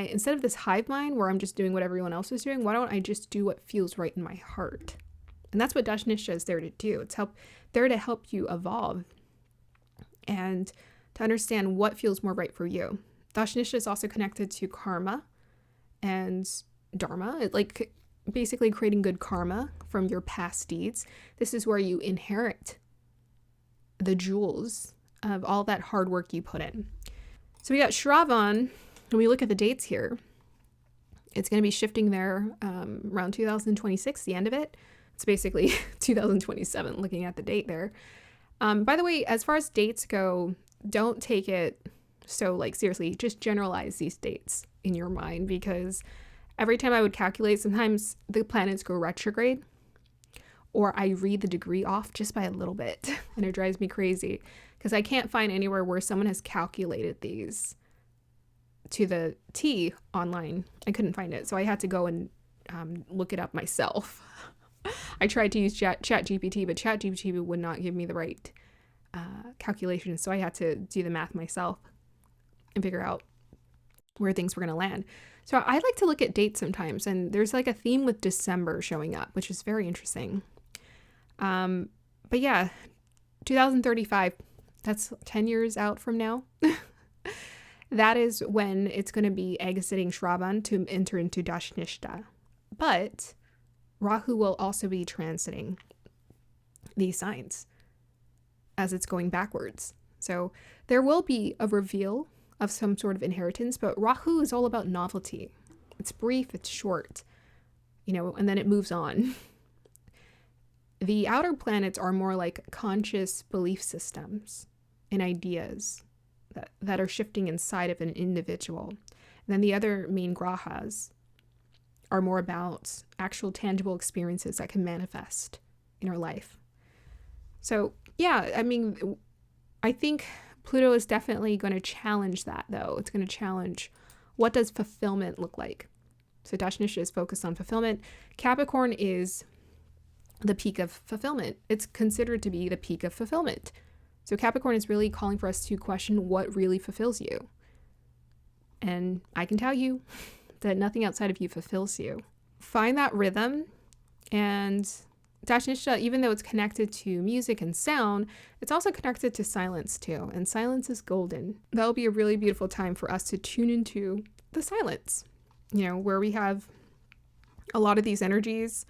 Speaker 1: instead of this hive mind where I'm just doing what everyone else is doing, why don't I just do what feels right in my heart? And that's what Dhanishta is there to do. It's there to help you evolve and to understand what feels more right for you. Dhanishta is also connected to karma and dharma. It like basically creating good karma from your past deeds. This is where you inherit the jewels of all that hard work you put in. So we got Shravan. When we look at the dates here, it's going to be shifting there around 2026, the end of it. It's basically 2027, looking at the date there. By the way, as far as dates go, don't take it so seriously. Just generalize these dates in your mind, because every time I would calculate, sometimes the planets go retrograde or I read the degree off just by a little bit, and it drives me crazy because I can't find anywhere where someone has calculated these to the T online. I couldn't find it, so I had to go and look it up myself. I tried to use Chat GPT, but Chat GPT would not give me the right calculations, so I had to do the math myself and figure out where things were going to land. So I like to look at dates sometimes, and there's like a theme with December showing up, which is very interesting. But yeah, 2035, that's 10 years out from now. That is when it's going to be exiting Shravan to enter into Dhanishta. But Rahu will also be transiting these signs as it's going backwards. So there will be a reveal of some sort of inheritance, but Rahu is all about novelty. It's brief, it's short, and then it moves on. The outer planets are more like conscious belief systems and ideas that are shifting inside of an individual. And then the other main grahas are more about actual tangible experiences that can manifest in our life. So yeah, I think Pluto is definitely going to challenge that, though. It's going to challenge, what does fulfillment look like? So Dhanishta is focused on fulfillment. Capricorn is the peak of fulfillment. It's considered to be the peak of fulfillment. So Capricorn is really calling for us to question what really fulfills you. And I can tell you that nothing outside of you fulfills you. Find that rhythm. And Dhanishta, even though it's connected to music and sound, it's also connected to silence too. And silence is golden. That'll be a really beautiful time for us to tune into the silence, where we have a lot of these energies.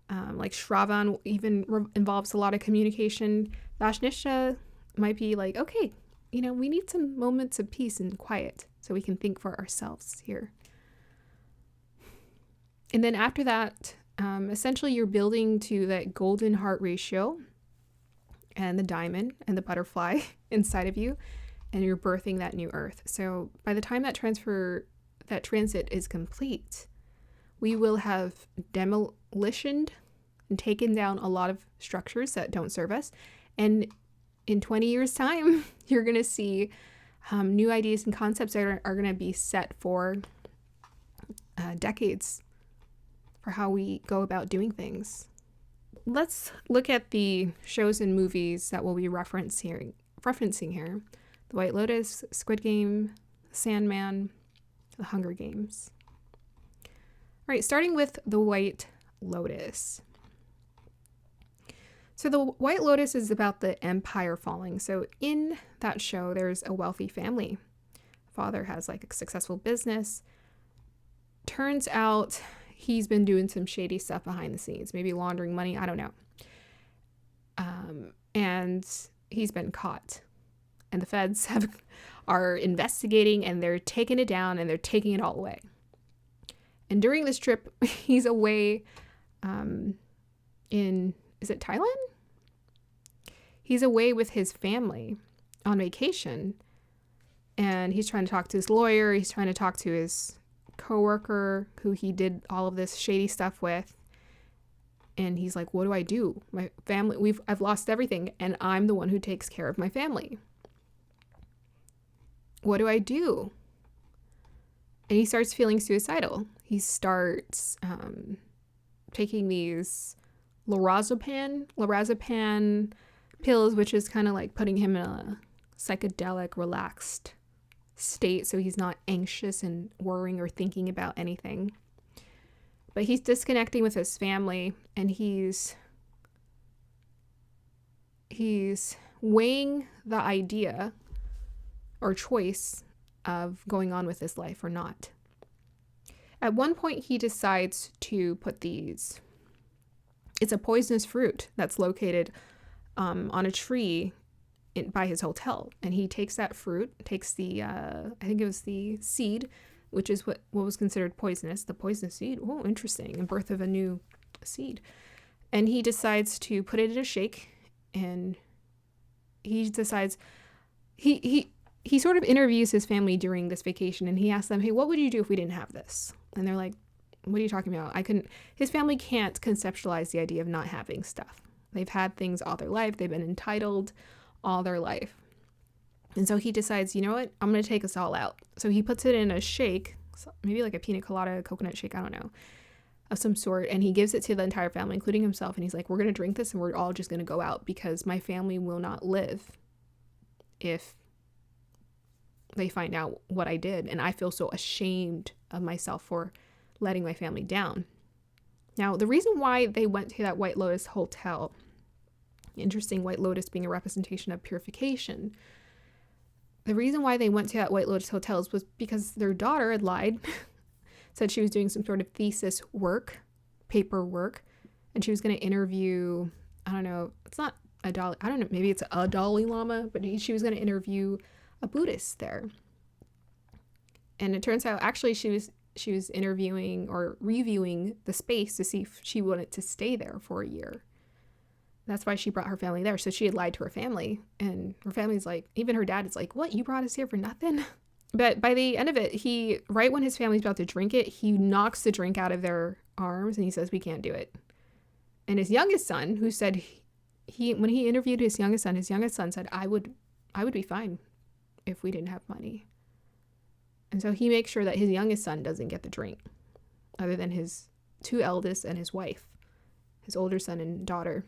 Speaker 1: Like Shravan even involves a lot of communication. Dhanishta might be like, okay, we need some moments of peace and quiet so we can think for ourselves here. And then after that, essentially you're building to that golden heart ratio and the diamond and the butterfly inside of you, and you're birthing that new earth. So by the time that transit is complete, we will have demolitioned and taken down a lot of structures that don't serve us. And in 20 years' time, you're going to see New ideas and concepts are going to be set for decades for how we go about doing things. Let's look at the shows and movies that we'll be referencing here. The White Lotus, Squid Game, Sandman, The Hunger Games. All right, starting with The White Lotus. So The White Lotus is about the empire falling. So in that show, there's a wealthy family. Father has like a successful business. Turns out he's been doing some shady stuff behind the scenes, maybe laundering money, I don't know. And he's been caught. And the feds are investigating, and they're taking it down, and they're taking it all away. And during this trip, he's away is it Thailand? He's away with his family on vacation, and he's trying to talk to his lawyer. He's trying to talk to his coworker who he did all of this shady stuff with. And he's like, what do I do? My family, I've lost everything, and I'm the one who takes care of my family. What do I do? And he starts feeling suicidal. He starts taking these lorazepam pills, which is kind of like putting him in a psychedelic, relaxed state, so he's not anxious and worrying or thinking about anything. But he's disconnecting with his family, and he's weighing the idea or choice of going on with his life or not. At one point, he decides to put it's a poisonous fruit that's located on a tree by his hotel. And he takes that fruit, takes the, I think it was the seed, which is what was considered poisonous, the poisonous seed. Oh, interesting. And birth of a new seed. And he decides to put it in a shake, and he decides, he sort of interviews his family during this vacation, and he asks them, hey, what would you do if we didn't have this? And they're like, what are you talking about? His family can't conceptualize the idea of not having stuff. They've had things all their life. They've been entitled all their life. And so he decides, you know what? I'm going to take us all out. So he puts it in a shake, maybe like a pina colada, coconut shake, I don't know, of some sort. And he gives it to the entire family, including himself. And he's like, we're going to drink this, and we're all just going to go out, because my family will not live if they find out what I did. And I feel so ashamed of myself for letting my family down. Now, the reason why they went to that White Lotus hotel, interesting, White Lotus being a representation of purification. The reason why they went to that White Lotus hotel was because their daughter had lied, said she was doing some sort of thesis work, paperwork, and she was going to interview, I don't know, it's not a Dalai, I don't know, maybe it's a Dalai Lama, but she was going to interview a Buddhist there. And it turns out actually she was interviewing or reviewing the space to see if she wanted to stay there for a year. That's why she brought her family there. So she had lied to her family, and her family's like, even her dad is like, what, you brought us here for nothing? But by the end of it, right when his family's about to drink it, he knocks the drink out of their arms, and he says, we can't do it. And his youngest son, who said when he interviewed his youngest son said, I would be fine if we didn't have money. And so he makes sure that his youngest son doesn't get the drink, other than his two eldest and his wife, his older son and daughter.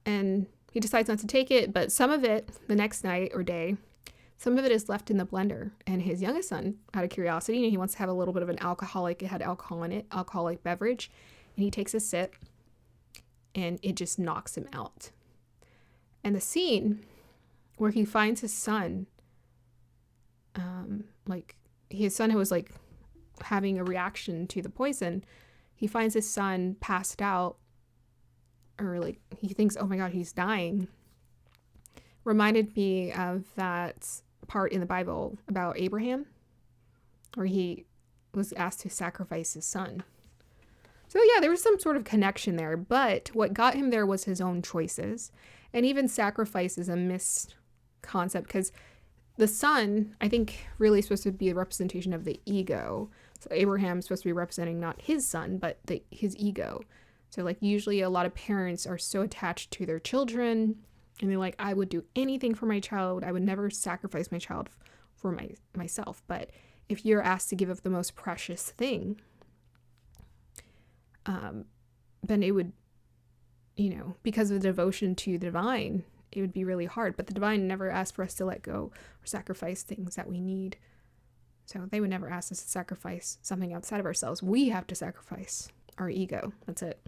Speaker 1: And he decides not to take it, but some of it the next night or day, some of it is left in the blender. And his youngest son, out of curiosity, and he wants to have a little bit of it had alcohol in it, alcoholic beverage. And he takes a sip, and it just knocks him out. And the scene where he finds his son, his son who was like having a reaction to the poison, he finds his son passed out, or like he thinks, oh my God, he's dying. Reminded me of that part in the Bible about Abraham, where he was asked to sacrifice his son. So yeah, there was some sort of connection there, but what got him there was his own choices. And even sacrifice is a missed concept, because the son, I think, really is supposed to be a representation of the ego. So Abraham's supposed to be representing not his son, but his ego. So like usually a lot of parents are so attached to their children, And they're like, I would do anything for my child. I would never sacrifice my child for myself. But if you're asked to give up the most precious thing, then it would, because of the devotion to the divine, it would be really hard. But the divine never asked for us to let go or sacrifice things that we need. So they would never ask us to sacrifice something outside of ourselves. We have to sacrifice our ego. That's it.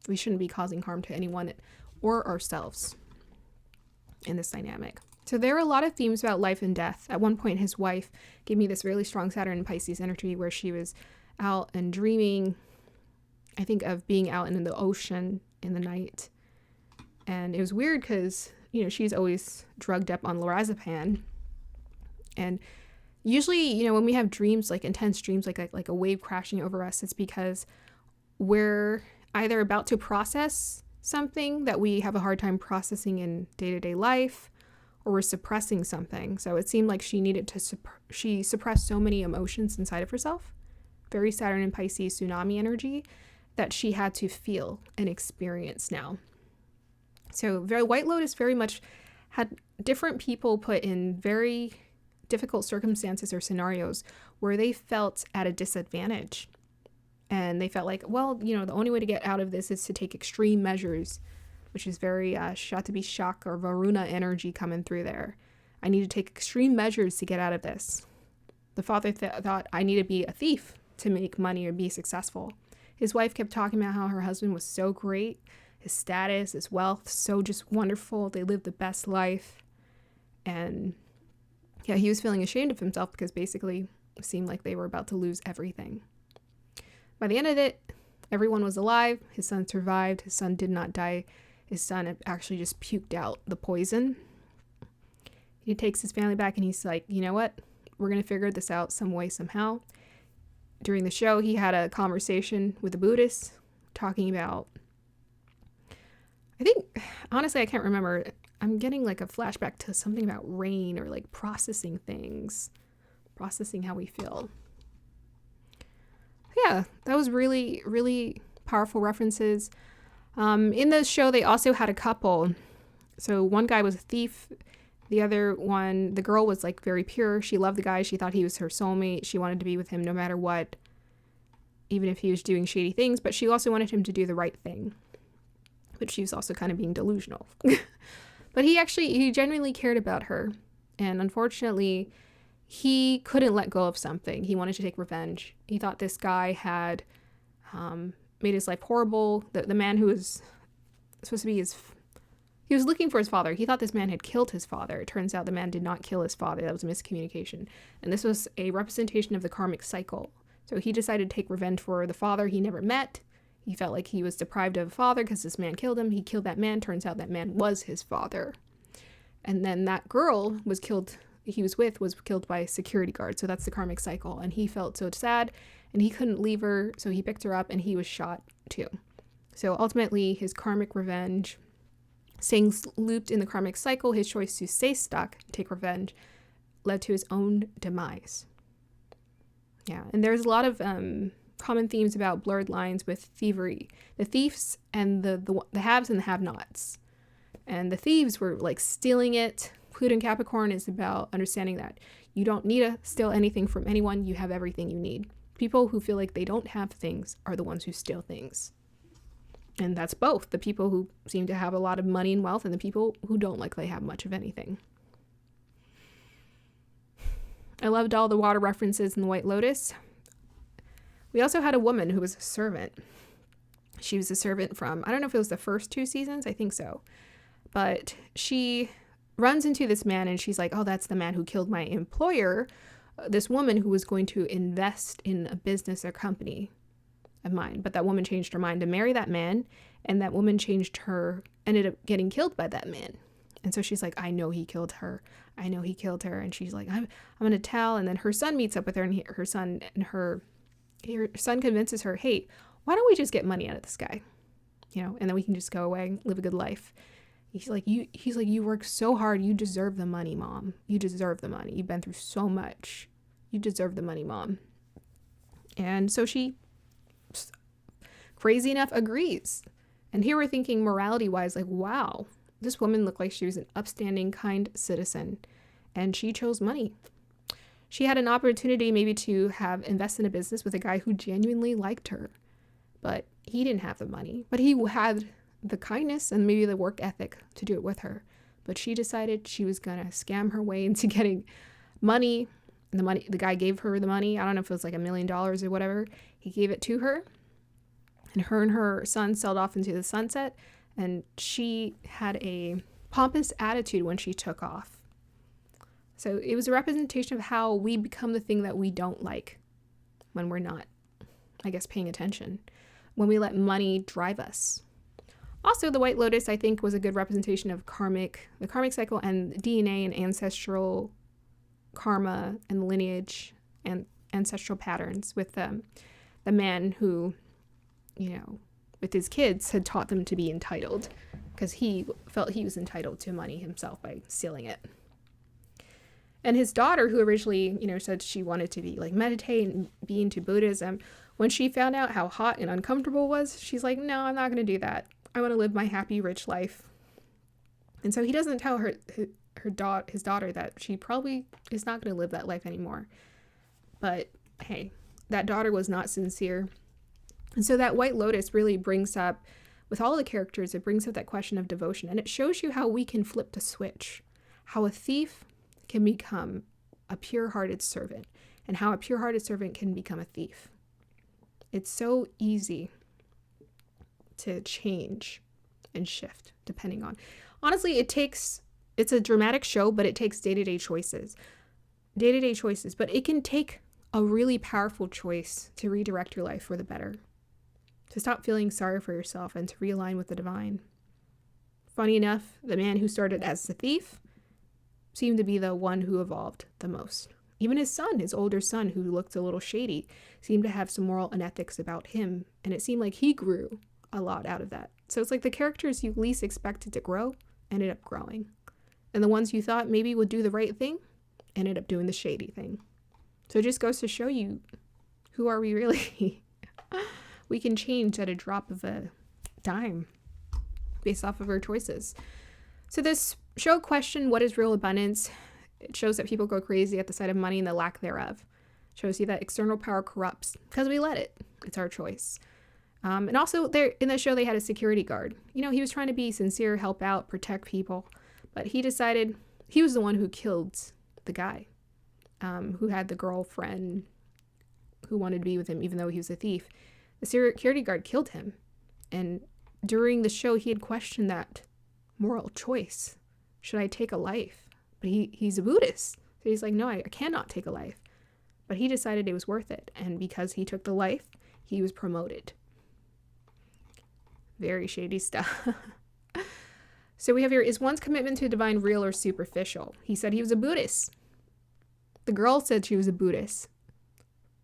Speaker 1: We shouldn't be causing harm to anyone or ourselves in this dynamic. So there are a lot of themes about life and death. At one point, his wife gave me this really strong Saturn and Pisces energy where she was out and dreaming, I think, of being out in the ocean in the night. And it was weird because, she's always drugged up on lorazepam. And usually, when we have dreams, like intense dreams, like a wave crashing over us, it's because we're either about to process something that we have a hard time processing in day-to-day life, or we're suppressing something. So it seemed like she needed to she suppressed so many emotions inside of herself, very Saturn and Pisces tsunami energy, that she had to feel and experience now. So White Lotus very much had different people put in very difficult circumstances or scenarios where they felt at a disadvantage. And they felt like, well, the only way to get out of this is to take extreme measures, which is very Shak or Varuna energy coming through there. I need to take extreme measures to get out of this. The father thought, I need to be a thief to make money or be successful. His wife kept talking about how her husband was so great, his status, his wealth, so just wonderful. They lived the best life. And yeah, he was feeling ashamed of himself because basically it seemed like they were about to lose everything. By the end of it, everyone was alive. His son survived. His son did not die. His son actually just puked out the poison. He takes his family back and he's like, you know what? We're going to figure this out some way, somehow. During the show, he had a conversation with a Buddhist talking about, I think, honestly, I can't remember. I'm getting like a flashback to something about rain or like processing things, processing how we feel. Yeah, that was really, really powerful references. In the show, they also had a couple. So one guy was a thief. The other one, the girl was like very pure. She loved the guy. She thought he was her soulmate. She wanted to be with him no matter what, even if he was doing shady things. But she also wanted him to do the right thing. But she was also kind of being delusional. But he genuinely cared about her. And unfortunately, he couldn't let go of something. He wanted to take revenge. He thought this guy had made his life horrible. The man who was supposed to be he was looking for his father. He thought this man had killed his father. It turns out the man did not kill his father. That was a miscommunication. And this was a representation of the karmic cycle. So he decided to take revenge for the father he never met. He felt like he was deprived of a father because this man killed him. He killed that man. Turns out that man was his father. And then that girl he was killed by a security guard. So that's the karmic cycle. And he felt so sad and he couldn't leave her. So he picked her up and he was shot too. So ultimately his karmic revenge, staying looped in the karmic cycle, his choice to stay stuck, take revenge, led to his own demise. Yeah. And there's a lot of common themes about blurred lines with thievery. The thieves and the haves and the have-nots. And the thieves were like stealing it. Pluto and Capricorn is about understanding that you don't need to steal anything from anyone. You have everything you need. People who feel like they don't have things are the ones who steal things. And that's both the people who seem to have a lot of money and wealth and the people who don't like they have much of anything. I loved all the water references in the White Lotus. We also had a woman who was a servant. She was a servant from, I don't know if it was the first 2 seasons, I think so. But she runs into this man and she's like, oh, that's the man who killed my employer. This woman who was going to invest in a business or company of mine. But that woman changed her mind to marry that man. And that woman ended up getting killed by that man. And so she's like, I know he killed her. I know he killed her. And she's like, I'm going to tell. And then her son meets up with her and her son convinces her, hey, why don't we just get money out of this guy? And then we can just go away and live a good life. He's like, you work so hard. You deserve the money, Mom. You deserve the money. You've been through so much. You deserve the money, Mom. And so she, crazy enough, agrees. And here we're thinking morality-wise, like, wow, this woman looked like she was an upstanding, kind citizen, and she chose money. She had an opportunity maybe to have invest in a business with a guy who genuinely liked her, but he didn't have the money. But he had the kindness and maybe the work ethic to do it with her. But she decided she was gonna scam her way into getting money. And the guy gave her the money. I don't know if it was like $1 million or whatever. He gave it to her, and her son sailed off into the sunset. And she had a pompous attitude when she took off. So it was a representation of how we become the thing that we don't like when we're not, I guess, paying attention, when we let money drive us. Also, the White Lotus, I think, was a good representation of the karmic cycle and DNA and ancestral karma and lineage and ancestral patterns with the man who, with his kids had taught them to be entitled because he felt he was entitled to money himself by stealing it. And his daughter, who originally, said she wanted to be like meditate and be into Buddhism, when she found out how hot and uncomfortable it was, she's like, no, I'm not going to do that. I want to live my happy, rich life. And so he doesn't tell his daughter that she probably is not going to live that life anymore. But hey, that daughter was not sincere. And so that White Lotus really brings up, with all the characters, it brings up that question of devotion. And it shows you how we can flip the switch, how a thief can become a pure-hearted servant, and how a pure-hearted servant can become a thief. It's so easy to change and shift depending on. Honestly, it's a dramatic show, but it takes day-to-day choices. But it can take a really powerful choice to redirect your life for the better, to stop feeling sorry for yourself and to realign with the divine. Funny enough, the man who started as a thief seemed to be the one who evolved the most. Even his older son, who looked a little shady, seemed to have some moral and ethics about him, and it seemed like he grew a lot out of that. So it's like the characters you least expected to grow ended up growing, and the ones you thought maybe would do the right thing ended up doing the shady thing. So it just goes to show you, who are we really? We can change at a drop of a dime based off of our choices. So this show questioned what is real abundance. It shows that people go crazy at the sight of money and the lack thereof. It shows you that external power corrupts because we let it. It's our choice. And also there in the show, they had a security guard. He was trying to be sincere, help out, protect people. But he decided he was the one who killed the guy who had the girlfriend who wanted to be with him, even though he was a thief. The security guard killed him. And during the show, he had questioned that moral choice. Should I take a life? But he's a Buddhist. So he's like, no, I cannot take a life. But he decided it was worth it. And because he took the life, he was promoted. Very shady stuff. So we have here, is one's commitment to divine real or superficial? He said he was a Buddhist. The girl said she was a Buddhist.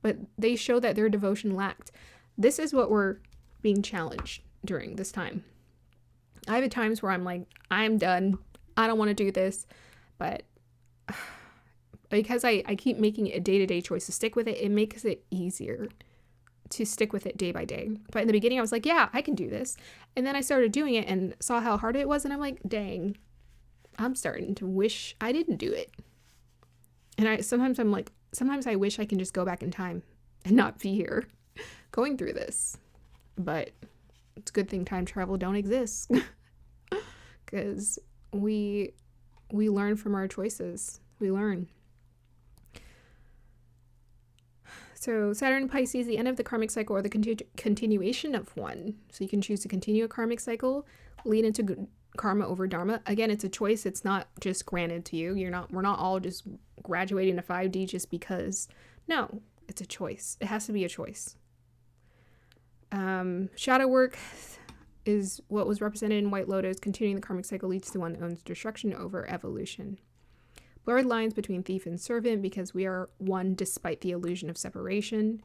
Speaker 1: But they show that their devotion lacked. This is what we're being challenged during this time. I have times where I'm like, I'm done. I don't want to do this. But because I keep making it a day-to-day choice to stick with it, it makes it easier to stick with it day by day. But in the beginning, I was like, yeah, I can do this. And then I started doing it and saw how hard it was. And I'm like, dang, I'm starting to wish I didn't do it. And sometimes I wish I can just go back in time and not be here going through this. But it's a good thing time travel don't exist. Because we learn from our choices. We learn. So Saturn and Pisces, the end of the karmic cycle or the continuation of one. So you can choose to continue a karmic cycle, lean into karma over dharma. Again, it's a choice. It's not just granted to you. We're not all just graduating to 5D just because. No, it's a choice. It has to be a choice. Shadow work is what was represented in White Lotus. Continuing the karmic cycle leads to one's own destruction over evolution. Blurred lines between thief and servant because we are one despite the illusion of separation.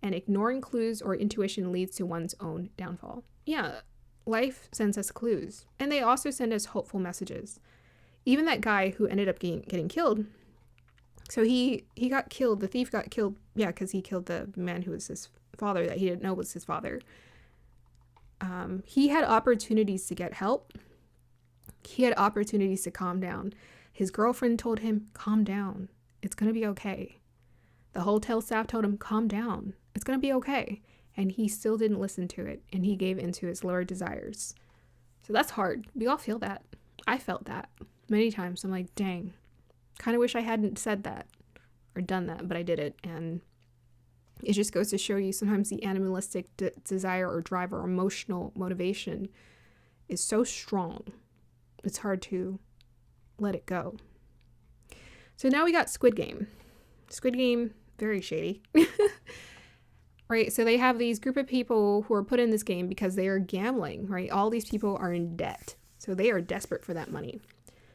Speaker 1: And ignoring clues or intuition leads to one's own downfall. Yeah, life sends us clues. And they also send us hopeful messages. Even that guy who ended up getting killed. So he got killed. The thief got killed. Yeah, because he killed the man who was his father that he didn't know was his father. He had opportunities to get help. He had opportunities to calm down. His girlfriend told him, calm down. It's going to be okay. The hotel staff told him, calm down. It's going to be okay. And he still didn't listen to it. And he gave in to his lower desires. So that's hard. We all feel that. I felt that many times. I'm like, dang, kind of wish I hadn't said that or done that, but I did it. And it just goes to show you sometimes the animalistic desire or drive or emotional motivation is so strong. It's hard to let it go. So now we got Squid Game. Squid Game, very shady. Right? So they have these group of people who are put in this game because they are gambling, right? All these people are in debt. So they are desperate for that money.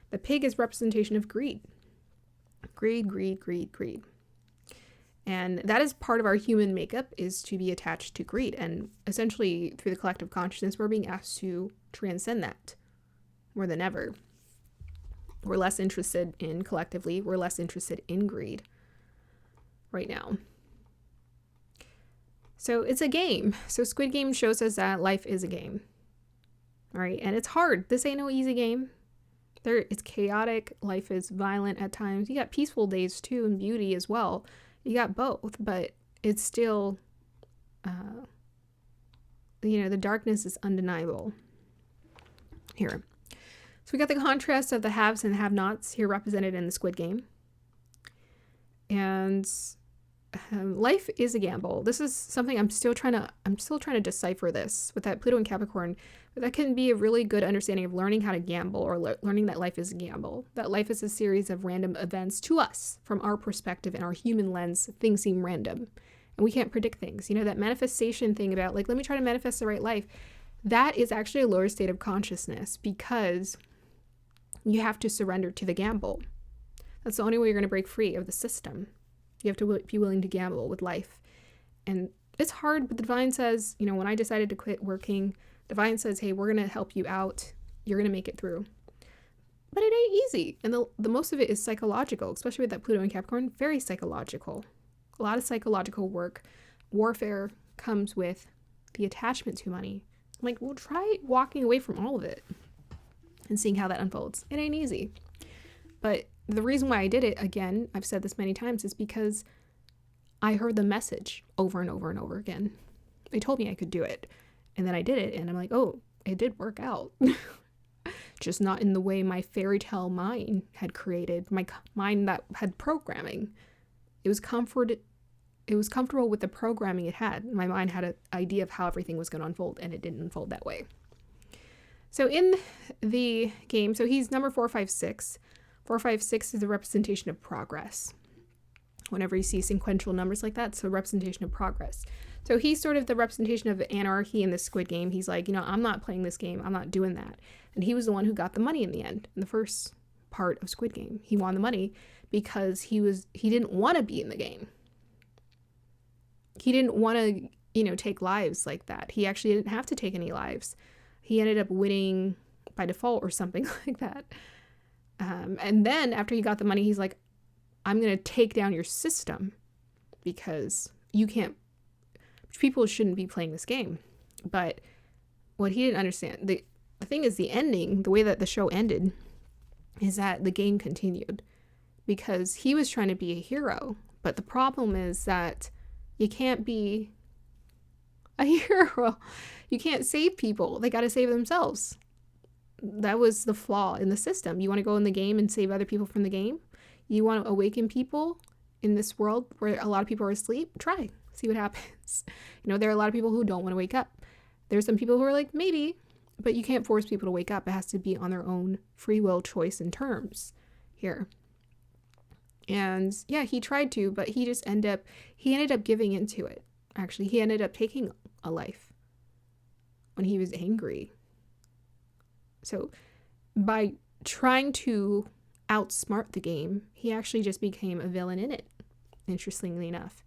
Speaker 1: The pig is representation of greed. Greed, greed, greed, greed. And that is part of our human makeup, is to be attached to greed. And essentially, through the collective consciousness, we're being asked to transcend that more than ever. We're less interested in, collectively, we're less interested in greed right now. So it's a game. So Squid Game shows us that life is a game. All right. And it's hard. This ain't no easy game. It's chaotic. Life is violent at times. You got peaceful days too, and beauty as well. You got both, but it's still, the darkness is undeniable here. So we got the contrast of the haves and have-nots here represented in the Squid Game. And life is a gamble. This is something I'm still trying to decipher this with that Pluto and Capricorn. But that can be a really good understanding of learning how to gamble, or learning that life is a gamble. That life is a series of random events to us. From our perspective and our human lens, things seem random. And we can't predict things. That manifestation thing about let me try to manifest the right life. That is actually a lower state of consciousness, because you have to surrender to the gamble. That's the only way you're going to break free of the system. You have to be willing to gamble with life. And it's hard, but the divine says, when I decided to quit working, divine says, hey, we're going to help you out. You're going to make it through. But it ain't easy. And the most of it is psychological, especially with that Pluto and Capricorn, very psychological. A lot of psychological work. Warfare comes with the attachment to money. I'm like, well, try walking away from all of it and seeing how that unfolds. It ain't easy. But the reason why I did it, again, I've said this many times, is because I heard the message over and over and over again. They told me I could do it. And then I did it, and I'm like, oh, it did work out. Just not in the way my fairy tale mind had created, my mind that had programming. It was comfortable with the programming it had. My mind had an idea of how everything was going to unfold, and it didn't unfold that way. So in the game, so he's number 456. 456 is a representation of progress. Whenever you see sequential numbers like that, it's a representation of progress. So he's sort of the representation of the anarchy in the Squid Game. He's like, I'm not playing this game. I'm not doing that. And he was the one who got the money in the end, in the first part of Squid Game. He won the money because he didn't want to be in the game. He didn't want to, take lives like that. He actually didn't have to take any lives. He ended up winning by default or something like that. And then after he got the money, he's like, I'm going to take down your system because people shouldn't be playing this game. But what he didn't understand, the thing is, the ending, the way that the show ended, is that the game continued because he was trying to be a hero. But the problem is that you can't be a hero. You can't save people. They got to save themselves. That was the flaw in the system. You want to go in the game and save other people from the game? You want to awaken people in this world where a lot of people are asleep? Try. See what happens. There are a lot of people who don't want to wake up. There's some people who are like, maybe, but you can't force people to wake up. It has to be on their own free will choice and terms here. And yeah, he tried to, but he ended up giving into it. Actually, he ended up taking a life when he was angry. So by trying to outsmart the game, he actually just became a villain in it, interestingly enough.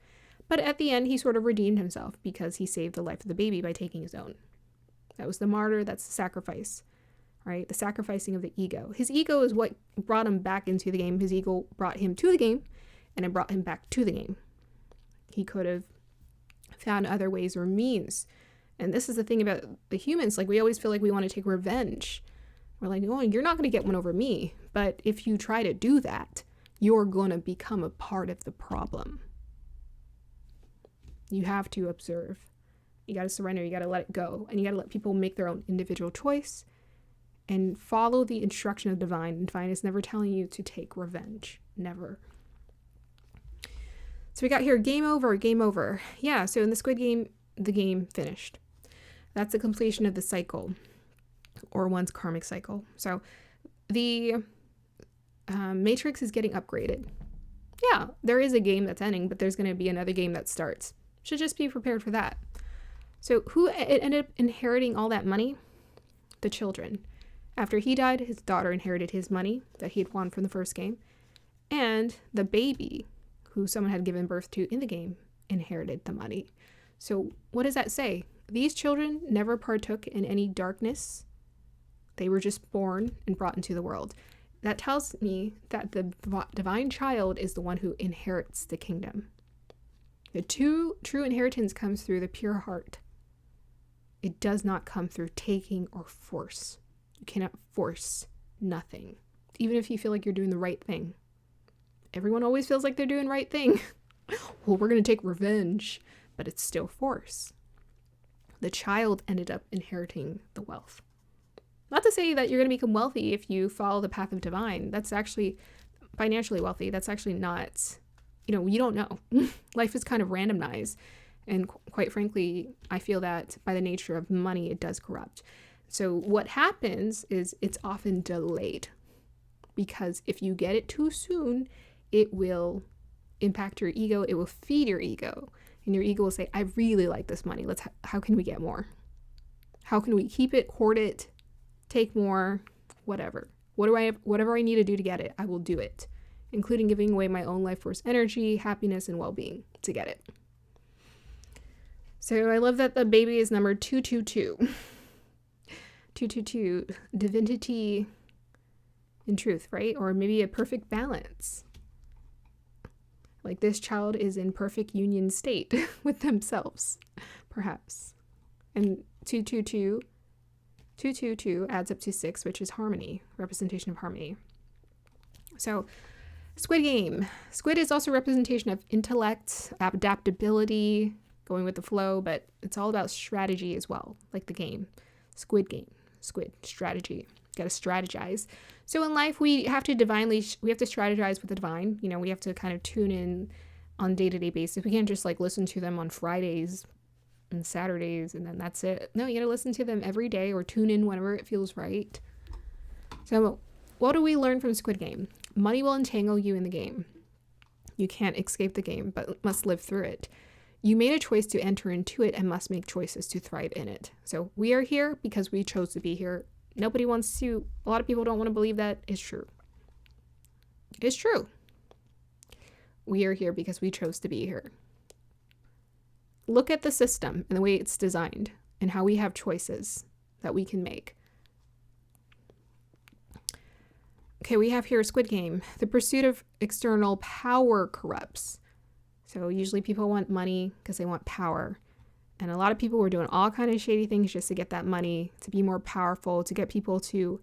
Speaker 1: But at the end, he sort of redeemed himself because he saved the life of the baby by taking his own. That was the martyr. That's the sacrifice, right? The sacrificing of the ego. His ego is what brought him back into the game. His ego brought him to the game, and it brought him back to the game. He could have found other ways or means. And this is the thing about the humans. Like, we always feel like we want to take revenge. We're like, oh, you're not going to get one over me. But if you try to do that, you're going to become a part of the problem. You have to observe. You got to surrender. You got to let it go. And you got to let people make their own individual choice and follow the instruction of divine. Divine is never telling you to take revenge. Never. So we got here, game over, game over. Yeah, so in the Squid Game, the game finished. That's the completion of the cycle, or one's karmic cycle. So the Matrix is getting upgraded. Yeah, there is a game that's ending, but there's going to be another game that starts. Should just be prepared for that. So who ended up inheriting all that money? The children. After he died, his daughter inherited his money that he had won from the first game. And the baby, who someone had given birth to in the game, inherited the money. So what does that say? These children never partook in any darkness. They were just born and brought into the world. That tells me that the divine child is the one who inherits the kingdom. The true inheritance comes through the pure heart. It does not come through taking or force. You cannot force nothing, even if you feel like you're doing the right thing. Everyone always feels like they're doing the right thing. Well, we're going to take revenge, but it's still force. The child ended up inheriting the wealth. Not to say that you're going to become wealthy if you follow the path of divine. That's actually financially wealthy. That's actually not, you don't know. Life is kind of randomized. And quite frankly, I feel that by the nature of money, it does corrupt. So what happens is it's often delayed, because if you get it too soon, it will impact your ego. It will feed your ego, and your ego will say, I really like this money. How can we get more? How can we keep it, hoard it, take more, whatever. Whatever I need to do to get it, I will do it, including giving away my own life force energy, happiness, and well-being to get it. So I love that the baby is number 222. 222, divinity in truth, right? Or maybe a perfect balance. Like this child is in perfect union state with themselves, perhaps. And 222 adds up to 6, which is harmony, representation of harmony. So Squid Game. Squid is also a representation of intellect, adaptability, going with the flow, but it's all about strategy as well, like the game. Squid Game. Squid, strategy. Got to strategize. So in life, we have to strategize with the divine. We have to kind of tune in on a day-to-day basis. We can't just listen to them on Fridays and Saturdays and then that's it. No, you got to listen to them every day or tune in whenever it feels right. So what do we learn from Squid Game? Money will entangle you in the game. You can't escape the game, but must live through it. You made a choice to enter into it and must make choices to thrive in it. So we are here because we chose to be here. Nobody wants to, a lot of people don't want to believe that is true. It's true. We are here because we chose to be here. Look at the system and the way it's designed and how we have choices that we can make. Okay, we have here Squid Game. The pursuit of external power corrupts. So usually people want money because they want power. And a lot of people were doing all kind of shady things just to get that money, to be more powerful, to get people to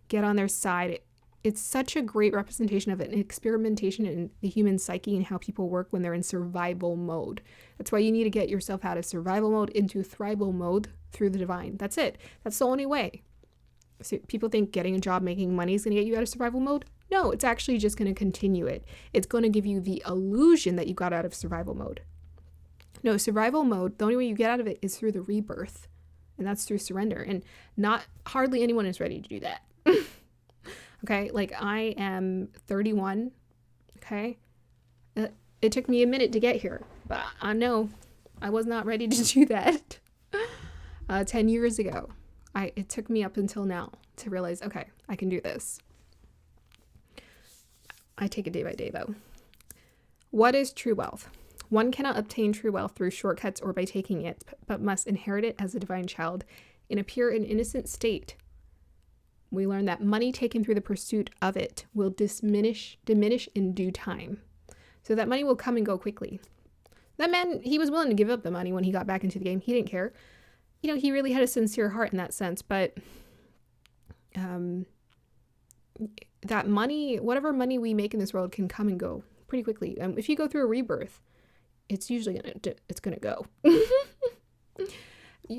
Speaker 1: get on their side. It's such a great representation of an experimentation in the human psyche and how people work when they're in survival mode. That's why you need to get yourself out of survival mode into thrival mode through the divine. That's it. That's the only way. So people think getting a job, making money is going to get you out of survival mode. No, it's actually just going to continue it. It's going to give you the illusion that you got out of survival mode. No, survival mode, the only way you get out of it is through the rebirth. And that's through surrender. And hardly anyone is ready to do that. Okay, I am 31. Okay. It took me a minute to get here. But I know I was not ready to do that 10 years ago. It took me up until now to realize, okay, I can do this. I take it day by day, though. What is true wealth? One cannot obtain true wealth through shortcuts or by taking it, but must inherit it as a divine child in a pure and innocent state. We learn that money taken through the pursuit of it will diminish in due time. So that money will come and go quickly. That man, he was willing to give up the money when he got back into the game. He didn't care. He really had a sincere heart in that sense, but that money, whatever money we make in this world, can come and go pretty quickly. If you go through a rebirth, it's usually gonna go.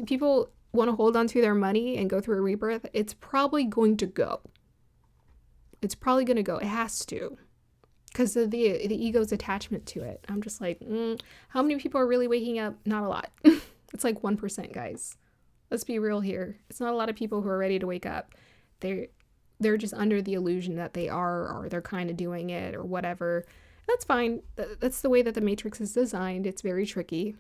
Speaker 1: People want to hold on to their money and go through a rebirth. It's probably going to go. It's probably going to go. It has to, because of the ego's attachment to it. I'm just like, how many people are really waking up? Not a lot. It's like 1%, guys. Let's be real here. It's not a lot of people who are ready to wake up. They're just under the illusion that they are, or they're kind of doing it or whatever. That's fine. That's the way that the Matrix is designed. It's very tricky.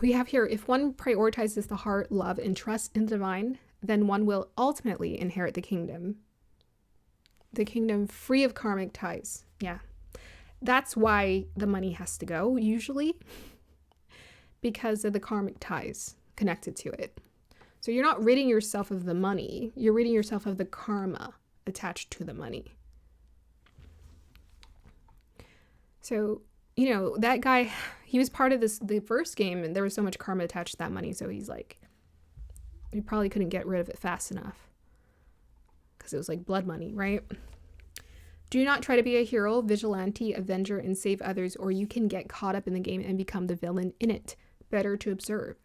Speaker 1: We have here, if one prioritizes the heart, love, and trust in the divine, then one will ultimately inherit the kingdom. The kingdom free of karmic ties. Yeah. That's why the money has to go, usually, because of the karmic ties connected to it. So you're not ridding yourself of the money. You're ridding yourself of the karma attached to the money. So, you know, that guy, he was part of the first game, and there was so much karma attached to that money. So he's like, he probably couldn't get rid of it fast enough because it was like blood money, right? Do not try to be a hero, vigilante, avenger, and save others, or you can get caught up in the game and become the villain in it. Better to observe.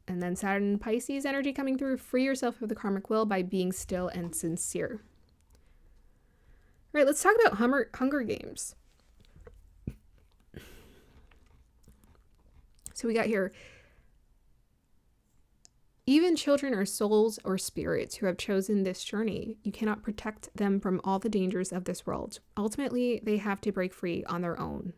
Speaker 1: And then Saturn and Pisces energy coming through. Free yourself of the karmic will by being still and sincere. All right, let's talk about Hunger Games. So we got here, even children are souls or spirits who have chosen this journey. You cannot protect them from all the dangers of this world. Ultimately, they have to break free on their own.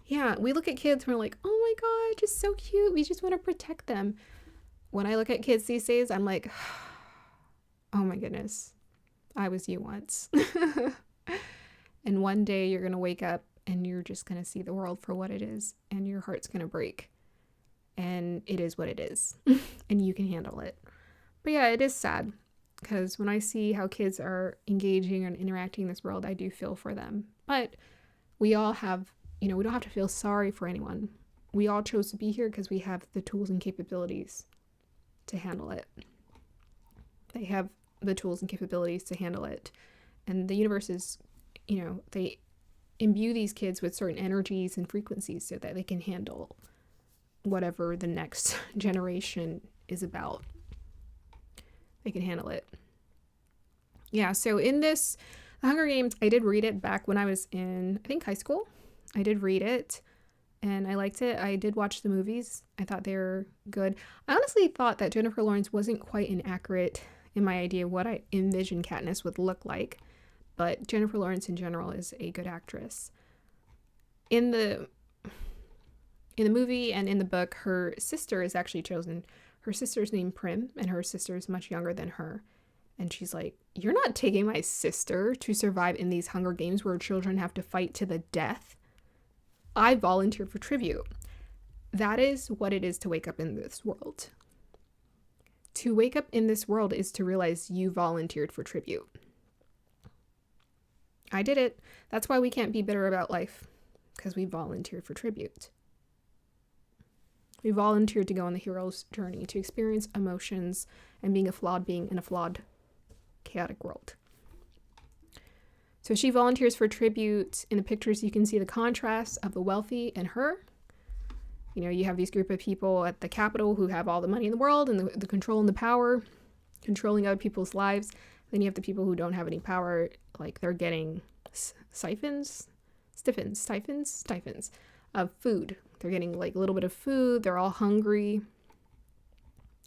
Speaker 1: Yeah, we look at kids and we're like, oh my God, just so cute. We just want to protect them. When I look at kids these days, I'm like, oh my goodness, I was you once. And one day you're going to wake up and you're just going to see the world for what it is, and your heart's going to break. And it is what it is. And you can handle it. But yeah, it is sad, because when I see how kids are engaging and interacting in this world, I do feel for them. But we all have, we don't have to feel sorry for anyone. We all chose to be here because we have the tools and capabilities to handle it. They have the tools and capabilities to handle it. And the universe is, they imbue these kids with certain energies and frequencies so that they can handle whatever the next generation is about. They can handle it. Yeah, so in this, The Hunger Games, I did read it back when I was in, I think, high school. I did read it, and I liked it. I did watch the movies. I thought they were good. I honestly thought that Jennifer Lawrence wasn't quite inaccurate in my idea of what I envisioned Katniss would look like, but Jennifer Lawrence in general is a good actress. In the movie and in the book, her sister is actually chosen. Her sister's named Prim, and her sister is much younger than her. And she's like, you're not taking my sister to survive in these Hunger Games where children have to fight to the death. I volunteered for tribute. That is what it is to wake up in this world. To wake up in this world is to realize you volunteered for tribute. I did it. That's why we can't be bitter about life, because we volunteered for tribute. We volunteered to go on the hero's journey, to experience emotions and being a flawed being in a flawed, chaotic world. So she volunteers for tribute. In the pictures, you can see the contrast of the wealthy and her. You have these group of people at the Capitol who have all the money in the world and the control and the power, controlling other people's lives. Then you have the people who don't have any power, like they're getting siphons of food. They're getting like a little bit of food. They're all hungry.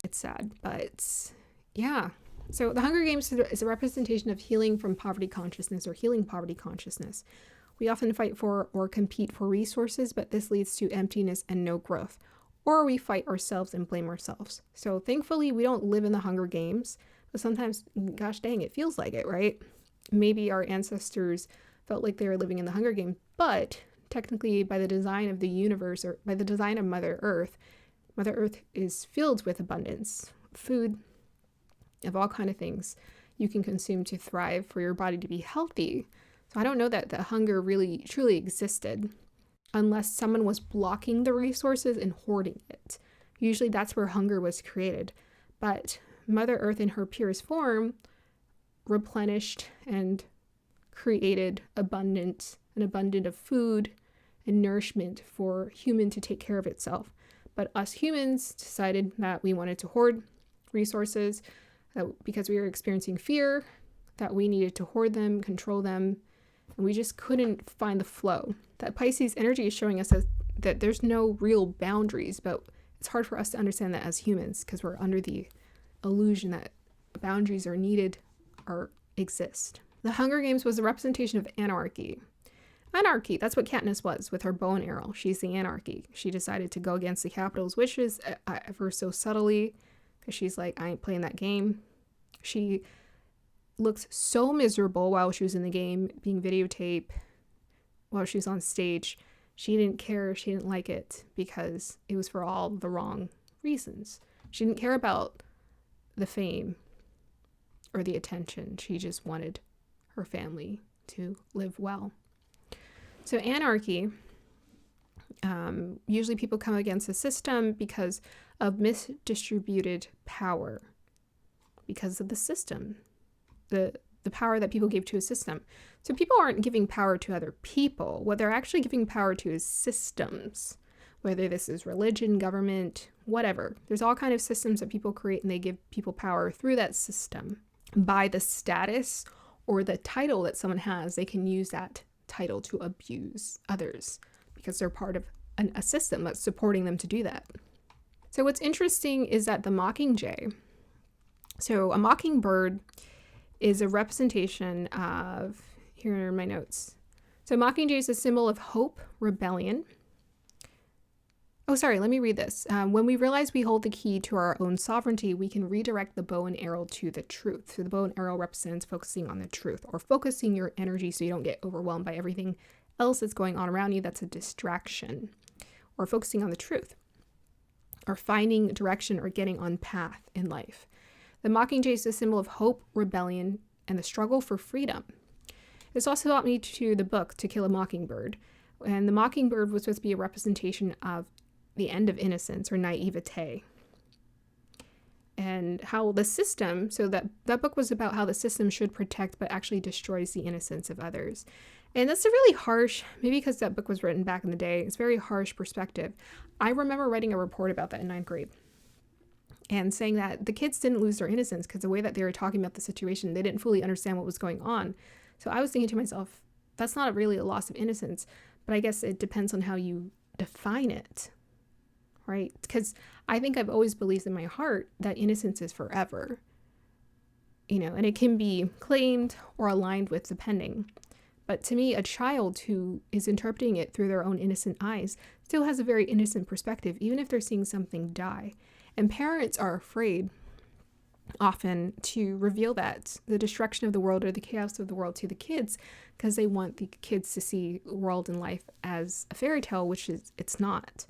Speaker 1: It's sad, but yeah. So the Hunger Games is a representation of healing from poverty consciousness, or healing poverty consciousness. We often fight for or compete for resources, but this leads to emptiness and no growth. Or we fight ourselves and blame ourselves. So thankfully, we don't live in the Hunger Games, but sometimes, gosh dang, it feels like it, right? Maybe our ancestors felt like they were living in the Hunger Games, but technically by the design of the universe, or by the design of Mother Earth is filled with abundance, food of all kind of things you can consume to thrive, for your body to be healthy. So I don't know that the hunger really truly existed unless someone was blocking the resources and hoarding it. Usually that's where hunger was created. But Mother Earth in her purest form replenished and created an abundant of food and nourishment for human to take care of itself. But us humans decided that we wanted to hoard resources because we were experiencing fear, that we needed to hoard them, control them, and we just couldn't find the flow. That Pisces energy is showing us that there's no real boundaries, but it's hard for us to understand that as humans because we're under the illusion that boundaries are needed or exist. The Hunger Games was a representation of anarchy. Anarchy, that's what Katniss was with her bow and arrow. She's the anarchy. She decided to go against the Capitol's wishes ever so subtly because she's like, I ain't playing that game. She looked so miserable while she was in the game, being videotaped while she was on stage. She didn't care. She didn't like it because it was for all the wrong reasons. She didn't care about the fame or the attention. She just wanted her family to live well. So anarchy, usually people come against the system because of misdistributed power, because of the system, the power that people gave to a system. So people aren't giving power to other people. What they're actually giving power to is systems, whether this is religion, government, whatever. There's all kinds of systems that people create and they give people power through that system. By the status or the title that someone has, they can use that title to abuse others because they're part of a system that's supporting them to do that. So what's interesting is that the mockingjay, so a mockingbird is a representation of, here are my notes. So mockingjay is a symbol of hope, rebellion. Oh, sorry, let me read this. When we realize we hold the key to our own sovereignty, we can redirect the bow and arrow to the truth. So the bow and arrow represents focusing on the truth or focusing your energy so you don't get overwhelmed by everything else that's going on around you that's a distraction, or focusing on the truth, or finding direction or getting on path in life. The mockingjay is a symbol of hope, rebellion, and the struggle for freedom. This also brought me to the book, To Kill a Mockingbird. And the mockingbird was supposed to be a representation of the end of innocence or naivete. And how the system, so that book was about how the system should protect but actually destroys the innocence of others. And that's a really harsh, maybe because that book was written back in the day, it's a very harsh perspective. I remember writing a report about that in 9th grade and saying that the kids didn't lose their innocence because the way that they were talking about the situation, they didn't fully understand what was going on. So I was thinking to myself, that's not really a loss of innocence, but I guess it depends on how you define it, right? Because I think I've always believed in my heart that innocence is forever, and it can be claimed or aligned with depending. But to me, a child who is interpreting it through their own innocent eyes still has a very innocent perspective, even if they're seeing something die. And parents are afraid often to reveal that, the destruction of the world or the chaos of the world to the kids, because they want the kids to see the world and life as a fairy tale, which it's not.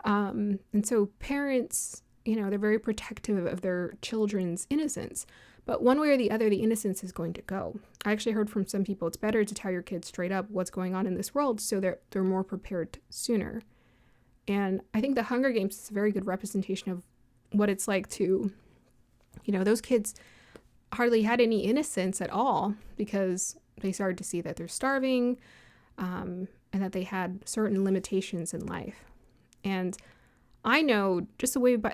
Speaker 1: And so parents, they're very protective of their children's innocence. But one way or the other, the innocence is going to go. I actually heard from some people it's better to tell your kids straight up what's going on in this world so they're more prepared sooner. And I think the Hunger Games is a very good representation of what it's like to, those kids hardly had any innocence at all because they started to see that they're starving and that they had certain limitations in life. And I know just the way by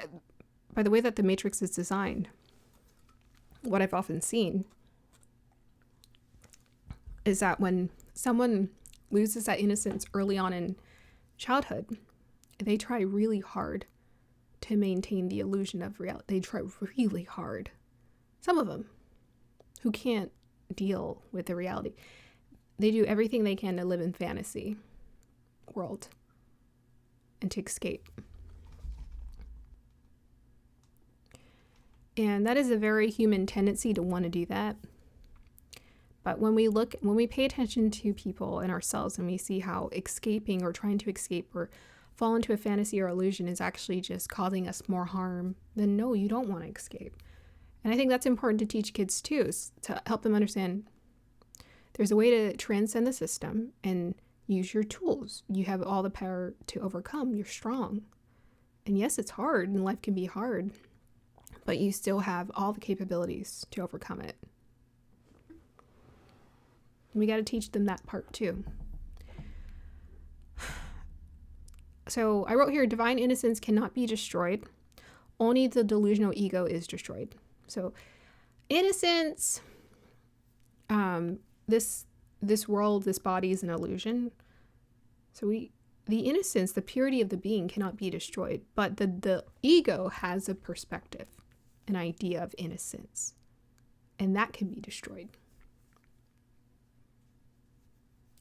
Speaker 1: the way that the Matrix is designed, what I've often seen is that when someone loses that innocence early on in childhood, they try really hard to maintain the illusion of reality. They try really hard. Some of them who can't deal with the reality, they do everything they can to live in fantasy world and to escape. And that is a very human tendency to want to do that. But when we pay attention to people and ourselves and we see how escaping or trying to escape or fall into a fantasy or illusion is actually just causing us more harm, then no, you don't want to escape. And I think that's important to teach kids too, to help them understand there's a way to transcend the system and use your tools. You have all the power to overcome. You're strong. And yes, it's hard and life can be hard, but you still have all the capabilities to overcome it. We got to teach them that part too. So I wrote here, divine innocence cannot be destroyed. Only the delusional ego is destroyed. So innocence, this world, this body is an illusion. So the innocence, the purity of the being cannot be destroyed, but the ego has a perspective, an idea of innocence, and that can be destroyed.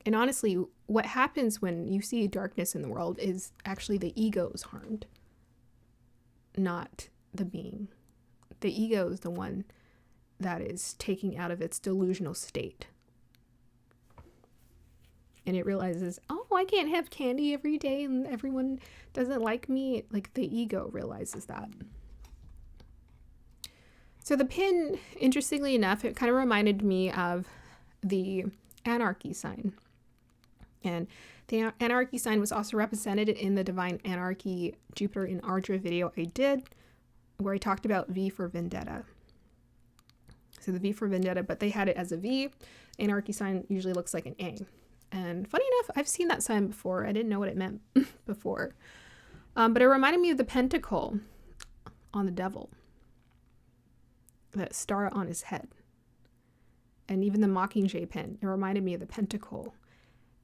Speaker 1: And honestly, what happens when you see darkness in the world is actually the ego is harmed, not the being. The ego is the one that is taking out of its delusional state. And it realizes, oh, I can't have candy every day and everyone doesn't like me. Like the ego realizes that. So the pin, interestingly enough, it kind of reminded me of the anarchy sign. And the anarchy sign was also represented in the Divine Anarchy Jupiter in Ardra video I did, where I talked about V for Vendetta. So the V for Vendetta, but they had it as a V. Anarchy sign usually looks like an A. And funny enough, I've seen that sign before. I didn't know what it meant before. But it reminded me of the pentacle on the devil. That star on his head. And even the Mockingjay pin. It reminded me of the pentacle.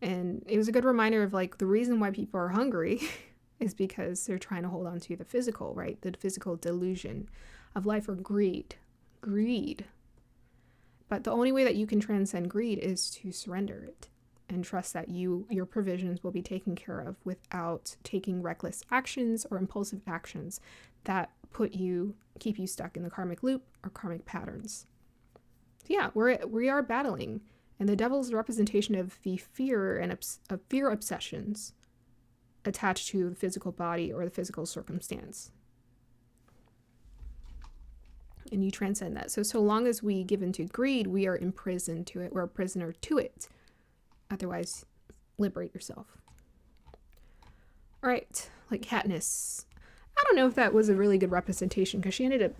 Speaker 1: And it was a good reminder of like the reason why people are hungry is because they're trying to hold on to the physical, right? The physical delusion of life, or greed. Greed. But the only way that you can transcend greed is to surrender it. And trust that your provisions will be taken care of without taking reckless actions or impulsive actions that keep you stuck in the karmic loop or karmic patterns. So yeah, we are battling, and the devil's representation of the fear and of fear obsessions attached to the physical body or the physical circumstance. And you transcend that. So long as we give into greed, we are imprisoned to it. We're a prisoner to it. Otherwise, liberate yourself. All right, like Katniss. I don't know if that was a really good representation because she ended up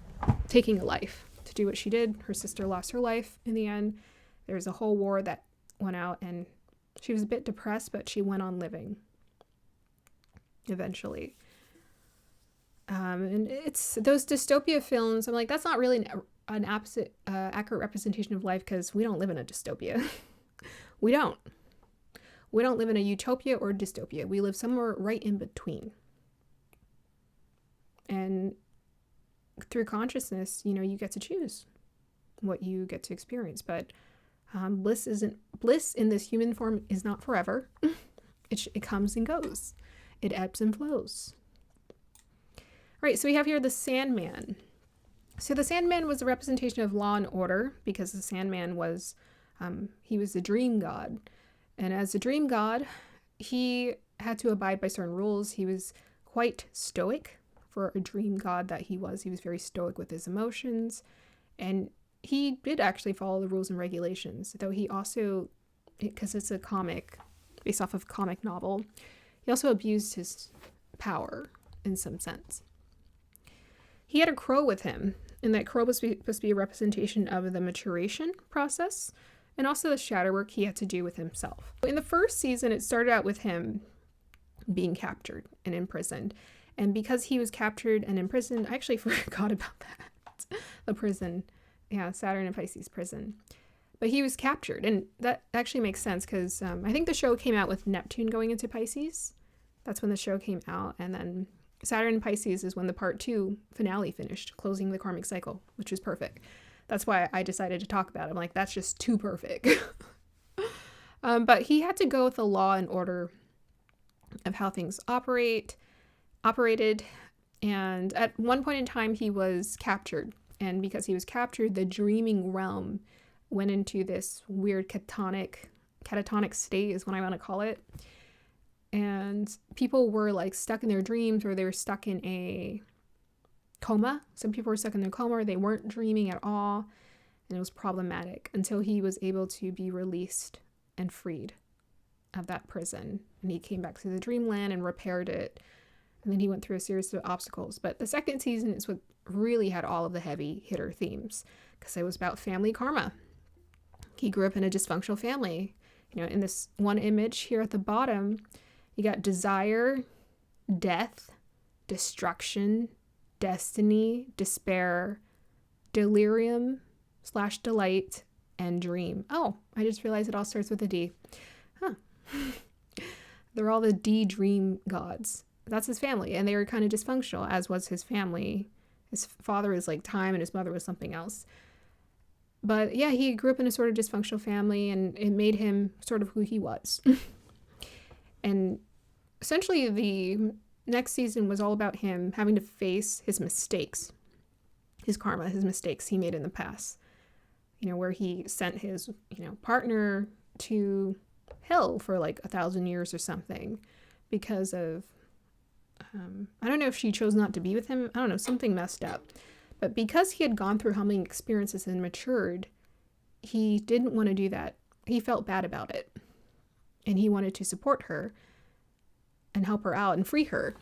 Speaker 1: taking a life to do what she did. Her sister lost her life in the end. There was a whole war that went out, and she was a bit depressed, but she went on living eventually. And it's those dystopia films. I'm like, that's not really an accurate representation of life because we don't live in a dystopia. We don't. We don't live in a utopia or dystopia. We live somewhere right in between. And through consciousness, you get to choose what you get to experience. But bliss in this human form is not forever. It comes and goes. It ebbs and flows. All right, so we have here the Sandman. So the Sandman was a representation of law and order because the Sandman was, he was the dream god. And as a dream god, he had to abide by certain rules. He was quite stoic for a dream god that he was. He was very stoic with his emotions. And he did actually follow the rules and regulations, though he also, because it's a comic, based off of a comic novel, he also abused his power in some sense. He had a crow with him, and that crow was supposed to be a representation of the maturation process and also the shadow work he had to do with himself. In the first season, it started out with him being captured and imprisoned. And because he was captured and imprisoned, I actually forgot about that. The prison. Yeah, Saturn and Pisces prison. But he was captured, and that actually makes sense because I think the show came out with Neptune going into Pisces. That's when the show came out, and then Saturn and Pisces is when the part 2 finale finished, closing the karmic cycle, which is perfect. That's why I decided to talk about it. I'm like, that's just too perfect. But he had to go with the law and order of how things operated. And at one point in time, he was captured. And because he was captured, the dreaming realm went into this weird catatonic state is what I want to call it. And people were like stuck in their dreams, or they were stuck in a coma. Some people were stuck in their coma, or they weren't dreaming at all. And it was problematic until he was able to be released and freed of that prison. And he came back to the dreamland and repaired it And then he went through a series of obstacles. But the second season is what really had all of the heavy hitter themes, because it was about family karma. He grew up in a dysfunctional family. In this one image here at the bottom, you got desire, death, destruction, destiny, despair, delirium / delight, and dream. Oh, I just realized it all starts with a D. Huh. They're all the D dream gods. That's his family, and they were kind of dysfunctional, as was his family. His father is like time, and his mother was something else. But yeah, he grew up in a sort of dysfunctional family, and it made him sort of who he was. And essentially, the next season was all about him having to face his mistakes, his karma, his mistakes he made in the past. Where he sent his, partner to hell for like 1,000 years or something because of, I don't know if she chose not to be with him. I don't know, something messed up. But because he had gone through humbling experiences and matured, he didn't want to do that. He felt bad about it. And he wanted to support her and help her out and free her.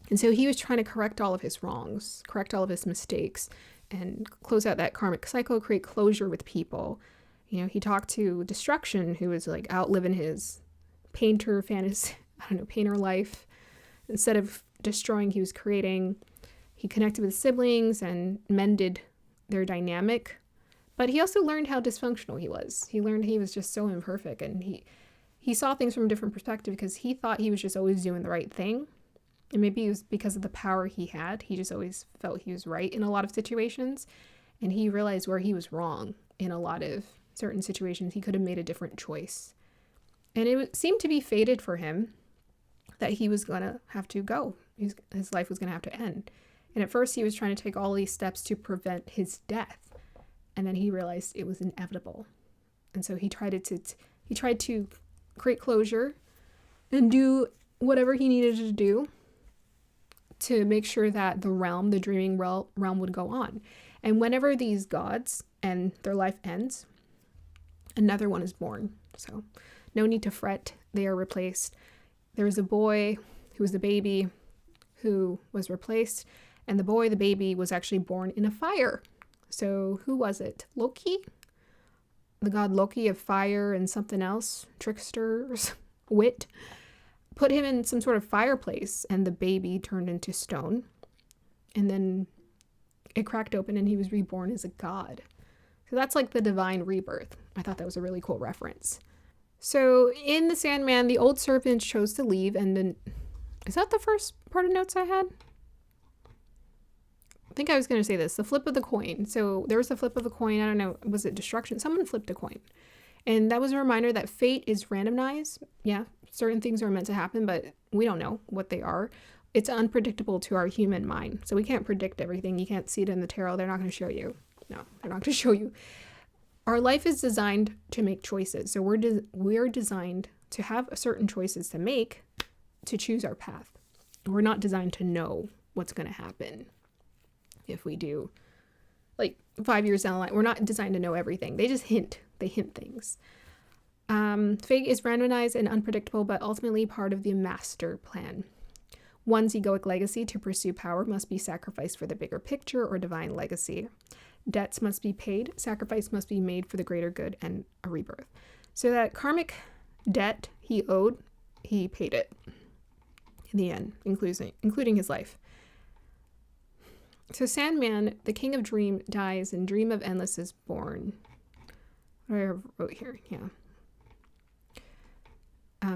Speaker 1: And so he was trying to correct all of his wrongs, correct all of his mistakes, and close out that karmic cycle, create closure with people. He talked to Destruction, who was like out living his painter life. Instead of destroying, he was creating. He connected with siblings and mended their dynamic. But he also learned how dysfunctional he was. He learned he was just so imperfect, and he saw things from a different perspective because he thought he was just always doing the right thing. And maybe it was because of the power he had. He just always felt he was right in a lot of situations. And he realized where he was wrong in a lot of certain situations. He could have made a different choice. And it seemed to be fated for him that he was going to have to go. His life was going to have to end. And at first he was trying to take all these steps to prevent his death. And then he realized it was inevitable. And so he tried to create closure and do whatever he needed to do to make sure that the dreaming realm would go on. And whenever these gods and their life ends, another one is born. So no need to fret, they are replaced. There was a boy who was the baby who was replaced, and the baby was actually born in a fire. So who was it? Loki? The god Loki of fire and something else, tricksters, wit, put him in some sort of fireplace, and the baby turned into stone. And then it cracked open and he was reborn as a god. So that's like the divine rebirth. I thought that was a really cool reference. So in the Sandman, the old serpent chose to leave, and then, is that the first part of notes I had? I think I was going to say this, the flip of the coin. So there was the flip of the coin. I don't know, was it destruction? Someone flipped a coin. And that was a reminder that fate is randomized. Yeah, certain things are meant to happen, but we don't know what they are. It's unpredictable to our human mind. So we can't predict everything. You can't see it in the tarot. They're not going to show you. No, they're not going to show you. Our life is designed to make choices. So we're designed to have certain choices to make to choose our path. We're not designed to know what's going to happen. If we do, like 5 years down the line, we're not designed to know everything. They just hint. They hint things. Fate is randomized and unpredictable, but ultimately part of the master plan. One's egoic legacy to pursue power must be sacrificed for the bigger picture or divine legacy. Debts must be paid. Sacrifice must be made for the greater good and a rebirth. So that karmic debt he owed, he paid it in the end, including his life. So Sandman, the king of dream, dies and dream of endless is born. What I wrote here, yeah.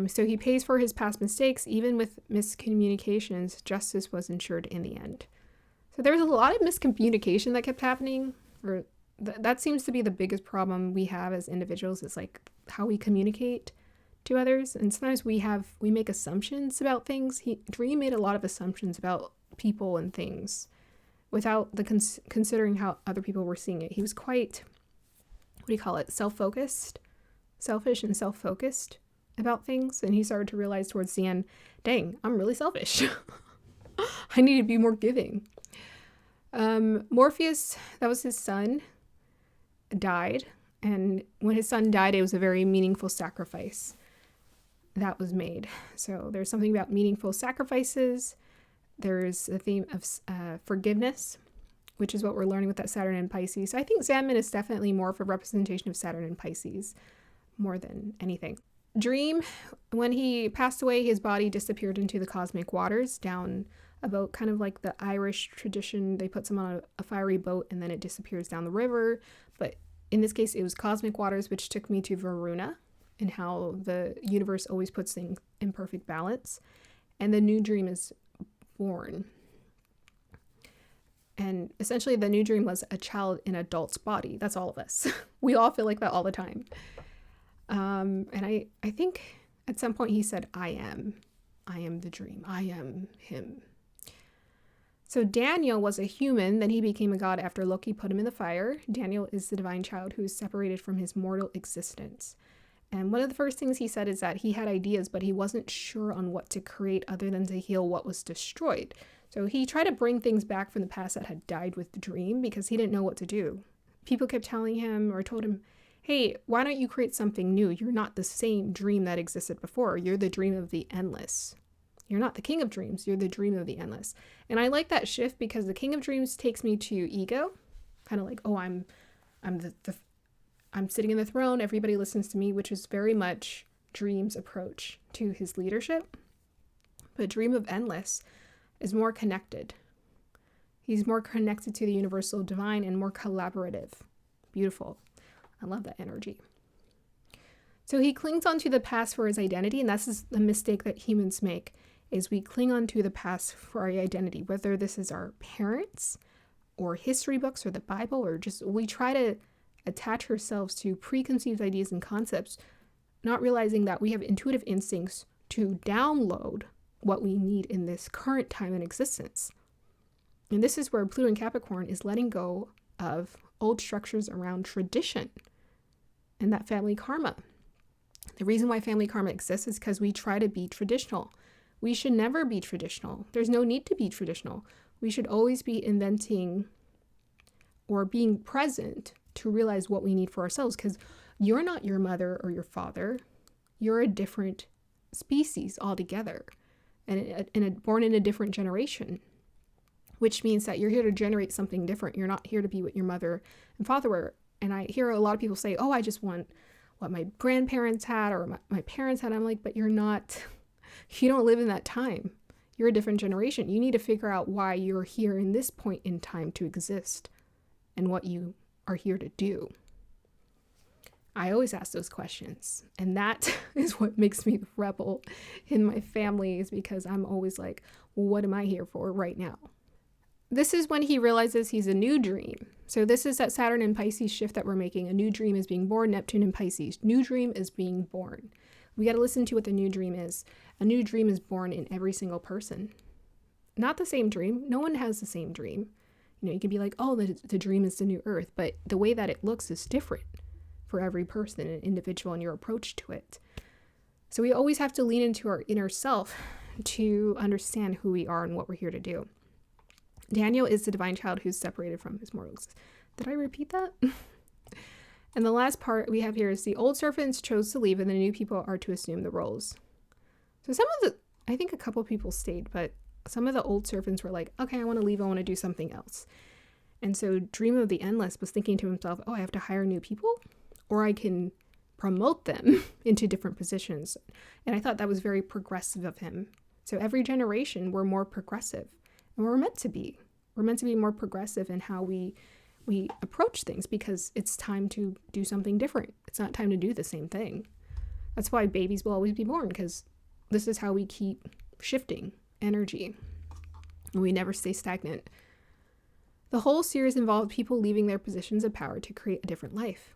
Speaker 1: So he pays for his past mistakes. Even with miscommunications, justice was ensured in the end. So there was a lot of miscommunication that kept happening. Or that seems to be the biggest problem we have as individuals, is like how we communicate to others. And sometimes we make assumptions about things. Dream made a lot of assumptions about people and things without considering how other people were seeing it. He was quite, selfish and self-focused about things. And he started to realize towards the end, dang, I'm really selfish. I need to be more giving. Morpheus, that was his son, died. And when his son died, it was a very meaningful sacrifice that was made. So there's something about meaningful sacrifices There's a theme of forgiveness, which is what we're learning with that Saturn in Pisces. So I think Sandman is definitely more of a representation of Saturn in Pisces more than anything. Dream, when he passed away, his body disappeared into the cosmic waters down a boat, kind of like the Irish tradition. They put someone on a fiery boat and then it disappears down the river. But in this case, it was cosmic waters, which took me to Varuna and how the universe always puts things in perfect balance. And the new dream is born. And essentially the new dream was a child in an adult's body. That's all of us. We all feel like that all the time. And I think at some point he said, I am the dream. I am him. So Daniel was a human, then he became a god after Loki put him in the fire. Daniel is the divine child who is separated from his mortal existence. And one of the first things he said is that he had ideas, but he wasn't sure on what to create other than to heal what was destroyed. So he tried to bring things back from the past that had died with the dream because he didn't know what to do. People kept telling him or told him, hey, why don't you create something new? You're not the same dream that existed before. You're the dream of the endless. You're not the king of dreams. You're the dream of the endless. And I like that shift because the king of dreams takes me to ego, kind of like, oh, I'm sitting in the throne. Everybody listens to me, which is very much Dream's approach to his leadership. But dream of endless is more connected. He's more connected to the universal divine and more collaborative. Beautiful. I love that energy. So he clings onto the past for his identity, and that's the mistake that humans make, is we cling onto the past for our identity, whether this is our parents or history books or the Bible, or just we try to attach ourselves to preconceived ideas and concepts, not realizing that we have intuitive instincts to download what we need in this current time and existence. And this is where Pluto in Capricorn is letting go of old structures around tradition and that family karma. The reason why family karma exists is because we try to be traditional. We should never be traditional. There's no need to be traditional. We should always be inventing or being present to realize what we need for ourselves, because you're not your mother or your father. You're a different species altogether, and born in a different generation, which means that you're here to generate something different. You're not here to be what your mother and father were. And I hear a lot of people say, oh, I just want what my grandparents had or my parents had. I'm like, but you're not, you don't live in that time. You're a different generation. You need to figure out why you're here in this point in time to exist and what you are here to do. I always ask those questions. And that is what makes me the rebel in my family, is because I'm always like, well, what am I here for right now? This is when he realizes he's a new dream. So this is that Saturn and Pisces shift that we're making. A new dream is being born. Neptune and Pisces. New dream is being born. We got to listen to what the new dream is. A new dream is born in every single person. Not the same dream. No one has the same dream. You know, you can be like, oh, the dream is the new earth. But the way that it looks is different for every person and individual and your approach to it. So we always have to lean into our inner self to understand who we are and what we're here to do. Daniel is the divine child who's separated from his mortals. Did I repeat that? And the last part we have here is the old servants chose to leave and the new people are to assume the roles. So I think a couple people stayed, but some of the old servants were like, okay, I want to leave. I want to do something else. And so Dream of the Endless was thinking to himself, oh, I have to hire new people, or I can promote them into different positions. And I thought that was very progressive of him. So every generation, we're more progressive. And we're meant to be. We're meant to be more progressive in how we approach things, because it's time to do something different. It's not time to do the same thing. That's why babies will always be born, because this is how we keep shifting energy. And we never stay stagnant. The whole series involved people leaving their positions of power to create a different life.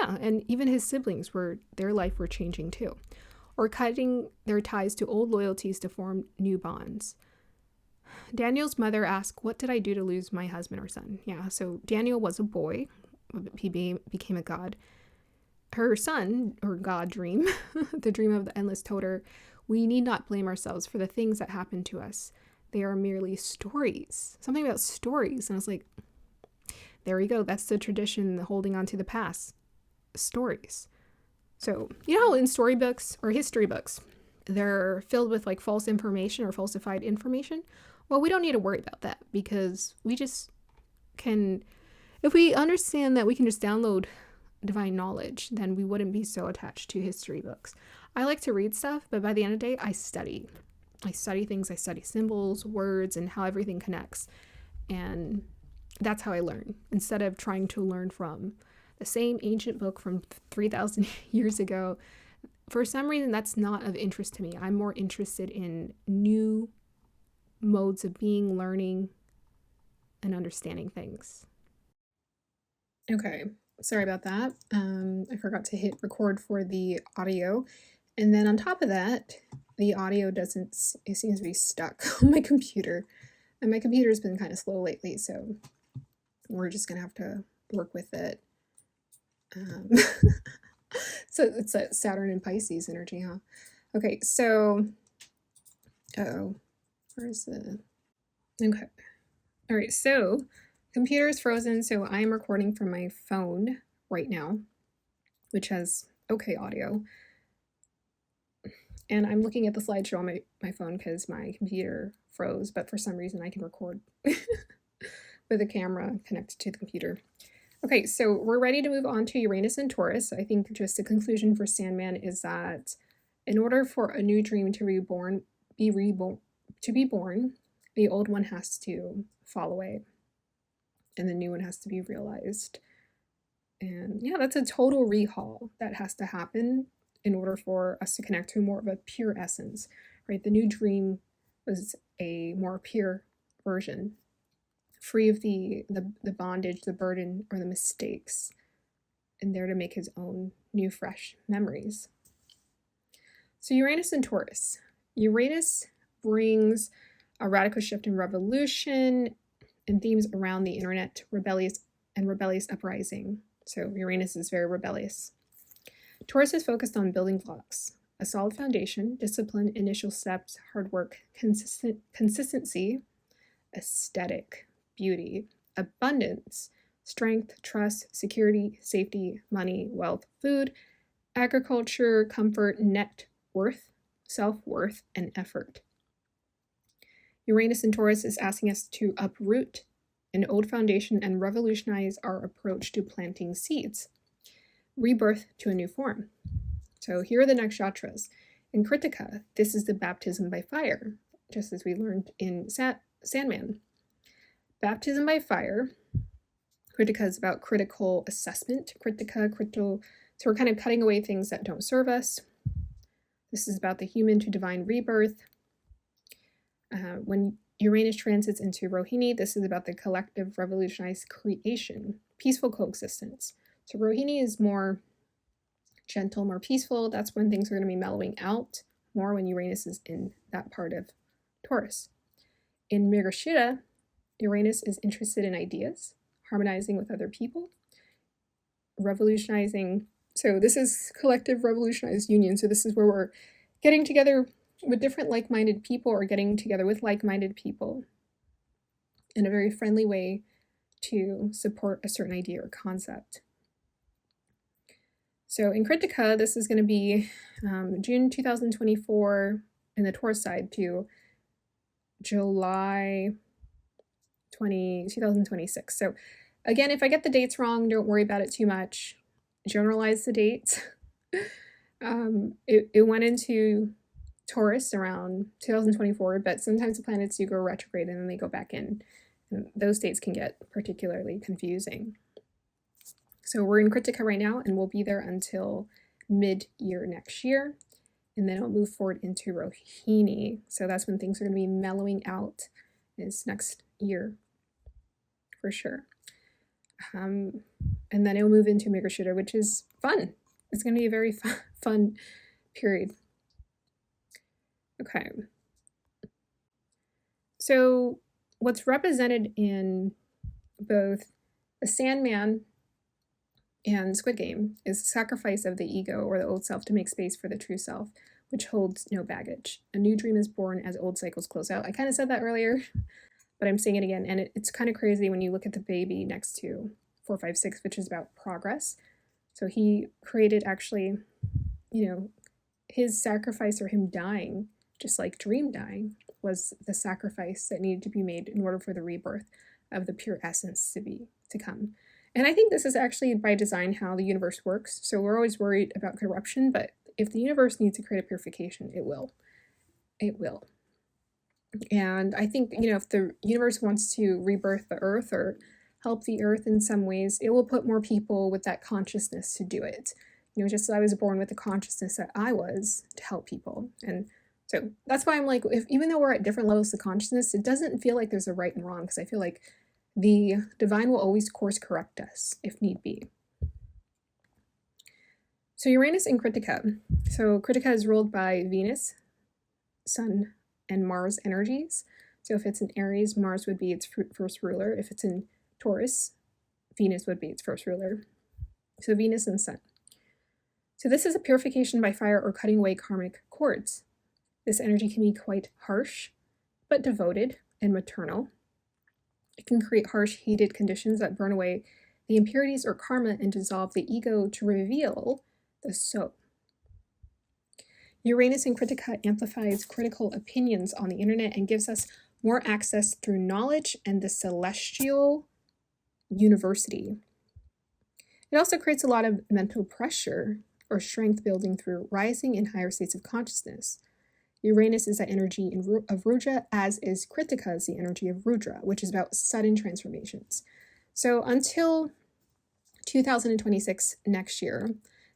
Speaker 1: Yeah, and even his siblings their life were changing too. Or cutting their ties to old loyalties to form new bonds. Daniel's mother asked, what did I do to lose my husband or son? Yeah, so Daniel was a boy. He became a god. Her son, or god dream, the dream of the endless, told her, we need not blame ourselves for the things that happen to us. They are merely stories. Something about stories. And I was like, there we go. That's the tradition, holding on to the past. Stories. So, you know how in storybooks or history books, they're filled with like false information or falsified information? Well, we don't need to worry about that because we just can, if we understand that we can just download divine knowledge, then we wouldn't be so attached to history books. I like to read stuff, but by the end of the day, I study. I study things, I study symbols, words, and how everything connects. And that's how I learn. Instead of trying to learn from the same ancient book from 3,000 years ago, for some reason, that's not of interest to me. I'm more interested in new modes of being, learning, and understanding things. Okay, sorry about that. I forgot to hit record for the audio. And then on top of that, the audio doesn't, it seems to be stuck on my computer. And my computer's been kind of slow lately, so we're just going to have to work with it. So it's a Saturn and Pisces energy, huh? Okay, so, where's the, okay. All right, so computer is frozen, so I'm recording from my phone right now, which has okay audio. And I'm looking at the slideshow on my phone because my computer froze, but for some reason I can record with a camera connected to the computer. Okay, so we're ready to move on to Uranus and Taurus. I think just the conclusion for Sandman is that in order for a new dream to be born, the old one has to fall away and the new one has to be realized. And yeah, that's a total rehaul that has to happen in order for us to connect to more of a pure essence, right? The new dream was a more pure version, free of the bondage, the burden, or the mistakes, and there to make his own new, fresh memories. So Uranus and Taurus. Uranus brings a radical shift in revolution and themes around the internet, rebellious uprising. So Uranus is very rebellious. Taurus is focused on building blocks, a solid foundation, discipline, initial steps, hard work, consistency, aesthetic, beauty, abundance, strength, trust, security, safety, money, wealth, food, agriculture, comfort, net worth, self-worth, and effort. Uranus in Taurus is asking us to uproot an old foundation and revolutionize our approach to planting seeds. Rebirth to a new form. So here are the nakshatras. In Krittika, this is the baptism by fire, just as we learned in Sandman. Baptism by fire. Krittika is about critical assessment. So we're kind of cutting away things that don't serve us. This is about the human to divine rebirth. When Uranus transits into Rohini, this is about the collective revolutionized creation, peaceful coexistence. So Rohini is more gentle, more peaceful. That's when things are going to be mellowing out more when Uranus is in that part of Taurus. In Migashira, Uranus is interested in ideas, harmonizing with other people, revolutionizing. So this is collective revolutionized union. So this is where we're getting together with different like-minded people or getting together with like-minded people in a very friendly way to support a certain idea or concept. So in Krittika, this is going to be June 2024 in the Taurus side to July 2026. So again, if I get the dates wrong, don't worry about it too much. Generalize the dates. It went into Taurus around 2024, but sometimes the planets do go retrograde and then they go back in. And those dates can get particularly confusing. So we're in Krittika right now, and we'll be there until mid-year next year. And then it'll move forward into Rohini. So that's when things are going to be mellowing out is next year, for sure. And then it'll move into Migashira, which is fun. It's going to be a very fun period. Okay. So what's represented in both the Sandman and Squid Game is the sacrifice of the ego or the old self to make space for the true self, which holds no baggage. A new dream is born as old cycles close out. I kind of said that earlier, but I'm saying it again. And it's kind of crazy when you look at the baby next to 456, which is about progress. So he created actually, his sacrifice or him dying, just like dream dying, was the sacrifice that needed to be made in order for the rebirth of the pure essence to come. And I think this is actually by design how the universe works. So we're always worried about corruption, but if the universe needs to create a purification, it will. It will. And I think, if the universe wants to rebirth the earth or help the earth in some ways, it will put more people with that consciousness to do it. Just as I was born with the consciousness that I was to help people. And so that's why I'm like, even though we're at different levels of consciousness, it doesn't feel like there's a right and wrong, because I feel like the divine will always course correct us if need be. So Uranus in Krittika. So Krittika is ruled by Venus, Sun, and Mars energies. So if it's in Aries, Mars would be its first ruler. If it's in Taurus, Venus would be its first ruler. So Venus and Sun. So this is a purification by fire or cutting away karmic cords. This energy can be quite harsh, but devoted and maternal. It can create harsh, heated conditions that burn away the impurities or karma and dissolve the ego to reveal the soul. Uranus in Krittika amplifies critical opinions on the internet and gives us more access through knowledge and the celestial university. It also creates a lot of mental pressure or strength building through rising in higher states of consciousness. Uranus is the energy of Rudra, as is Krittika is the energy of Rudra, which is about sudden transformations. So until 2026 next year,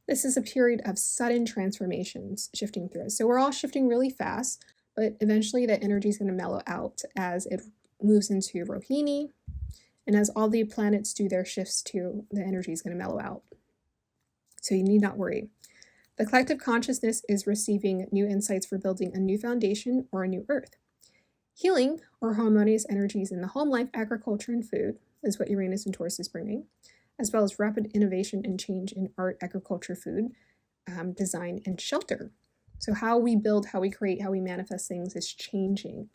Speaker 1: this is a period of sudden transformations shifting through us. So we're all shifting really fast, but eventually that energy is going to mellow out as it moves into Rohini. And as all the planets do their shifts too, the energy is going to mellow out. So you need not worry. The collective consciousness is receiving new insights for building a new foundation or a new earth. Healing or harmonious energies in the home life, agriculture, and food is what Uranus and Taurus is bringing, as well as rapid innovation and change in art, agriculture, food, design, and shelter. So how we build, how we create, how we manifest things is changing.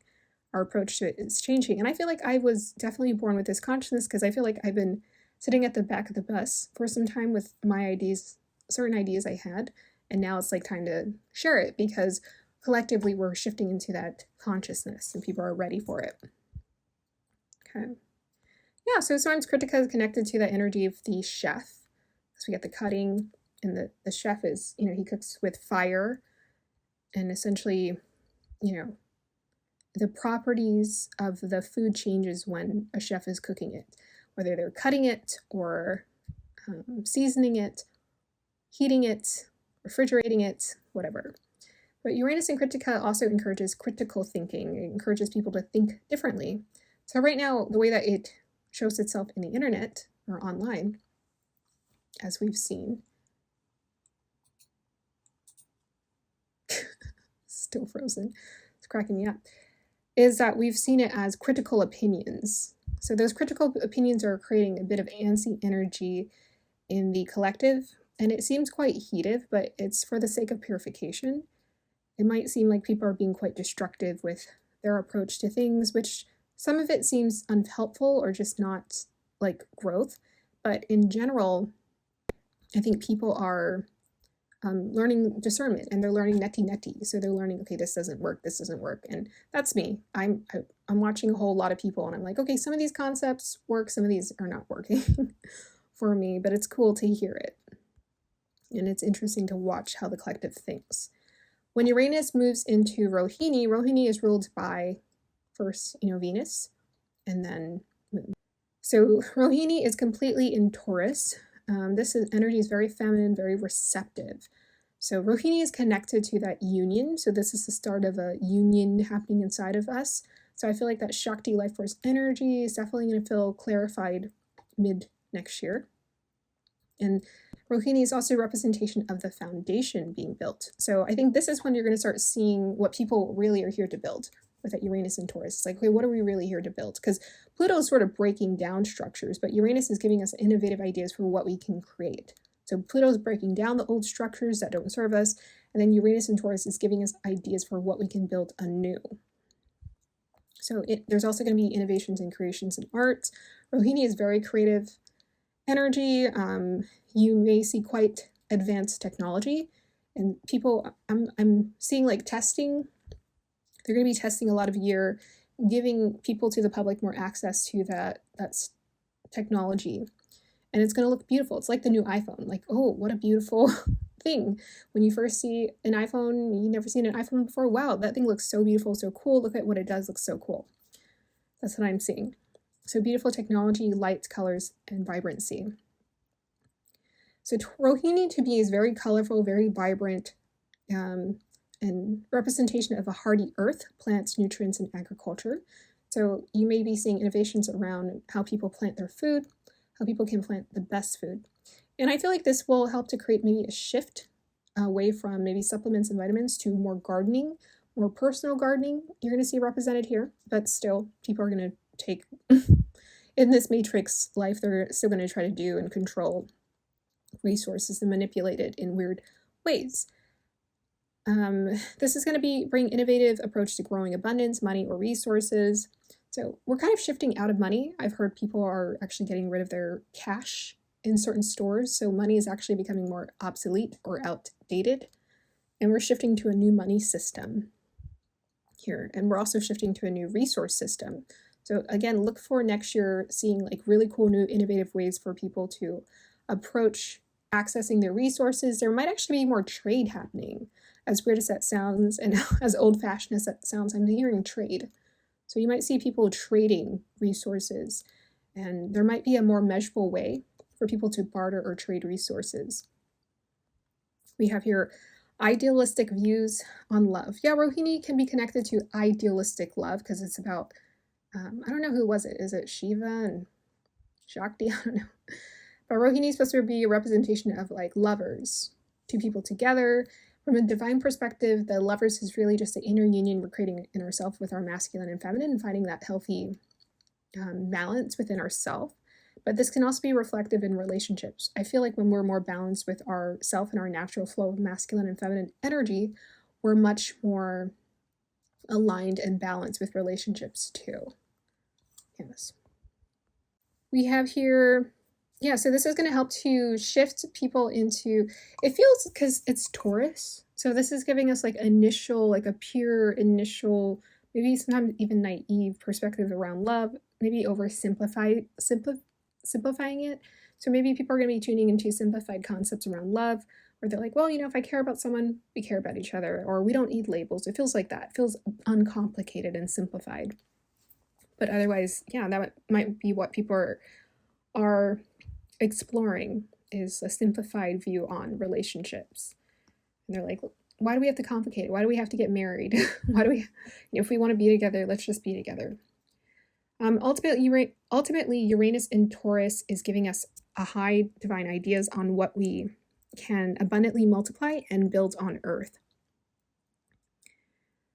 Speaker 1: Our approach to it is changing. And I feel like I was definitely born with this consciousness, because I feel like I've been sitting at the back of the bus for some time with my ideas, certain ideas I had. And now it's like time to share it, because collectively we're shifting into that consciousness and people are ready for it. Okay. Yeah, so sometimes Krittika is connected to the energy of the chef. So we get the cutting, and the chef is, he cooks with fire, and essentially, the properties of the food changes when a chef is cooking it, whether they're cutting it or seasoning it, heating it, refrigerating it, whatever. But Uranus in Krittika also encourages critical thinking. It encourages people to think differently. So right now, the way that it shows itself in the internet or online, as we've seen, still frozen, it's cracking me up, is that we've seen it as critical opinions. So those critical opinions are creating a bit of antsy energy in the collective, and it seems quite heated, but it's for the sake of purification. It might seem like people are being quite destructive with their approach to things, which some of it seems unhelpful or just not like growth. But in general, I think people are learning discernment, and they're learning neti. So they're learning, okay, this doesn't work, and that's me. I'm watching a whole lot of people, and I'm like, okay, some of these concepts work, some of these are not working for me, but it's cool to hear it, and it's interesting to watch how the collective thinks. When Uranus moves into Rohini, Rohini is ruled by first, Venus, and then Moon. So Rohini is completely in Taurus. Energy is very feminine, very receptive. So Rohini is connected to that union. So this is the start of a union happening inside of us. So I feel like that Shakti life force energy is definitely going to feel clarified mid next year. And Rohini is also a representation of the foundation being built. So I think this is when you're going to start seeing what people really are here to build with that Uranus and Taurus. It's like, okay, what are we really here to build? Because Pluto is sort of breaking down structures, but Uranus is giving us innovative ideas for what we can create. So Pluto is breaking down the old structures that don't serve us, and then Uranus and Taurus is giving us ideas for what we can build anew. So there's also going to be innovations and creations in art. Rohini is very creative energy. You may see quite advanced technology, and people, I'm seeing like testing They're going to be testing a lot of year, giving people to the public more access to that's technology. And it's going to look beautiful. It's like the new iPhone. Like, oh, what a beautiful thing. When you first see an iPhone, you've never seen an iPhone before. Wow, that thing looks so beautiful, so cool. Look at what it does. Looks so cool. That's what I'm seeing. So beautiful technology, lights, colors, and vibrancy. So Rohini to me is very colorful, very vibrant, and representation of a hardy earth, plants, nutrients, and agriculture. So you may be seeing innovations around how people plant their food, how people can plant the best food. And I feel like this will help to create maybe a shift away from maybe supplements and vitamins to more gardening, more personal gardening. You're going to see represented here, but still people are going to take, in this matrix life, they're still going to try to do and control resources and manipulate it in weird ways. This is going to bring innovative approach to growing abundance, money, or resources. So we're kind of shifting out of money. I've heard people are actually getting rid of their cash in certain stores. So money is actually becoming more obsolete or outdated. And we're shifting to a new money system here. And we're also shifting to a new resource system. So again, look for next year seeing like really cool new innovative ways for people to approach accessing their resources. There might actually be more trade happening. As weird as that sounds and as old-fashioned as that sounds, I'm hearing trade. So you might see people trading resources, and there might be a more measurable way for people to barter or trade resources. We have here idealistic views on love. Yeah, Rohini can be connected to idealistic love because it's about, I don't know who was it. Is it Shiva and Shakti? I don't know. But Rohini is supposed to be a representation of like lovers, two people together. From a divine perspective, the lovers is really just the inner union we're creating in ourselves with our masculine and feminine and finding that healthy balance within ourselves. But this can also be reflective in relationships. I feel like when we're more balanced with ourself and our natural flow of masculine and feminine energy, we're much more aligned and balanced with relationships too. Yes. We have here, yeah, so this is going to help to shift people into, it feels, because it's Taurus, so this is giving us like initial, like a pure initial, maybe sometimes even naive perspective around love, maybe simplifying it. So maybe people are going to be tuning into simplified concepts around love, where they're like, well, you know, if I care about someone, we care about each other, or we don't need labels. It feels like that. It feels uncomplicated and simplified. But otherwise, yeah, that might be what people are exploring, is a simplified view on relationships. And they're like, why do we have to complicate it? Why do we have to get married? Why do we, you know, if we want to be together, let's just be together. Ultimately, Uranus in Taurus is giving us a high divine ideas on what we can abundantly multiply and build on Earth.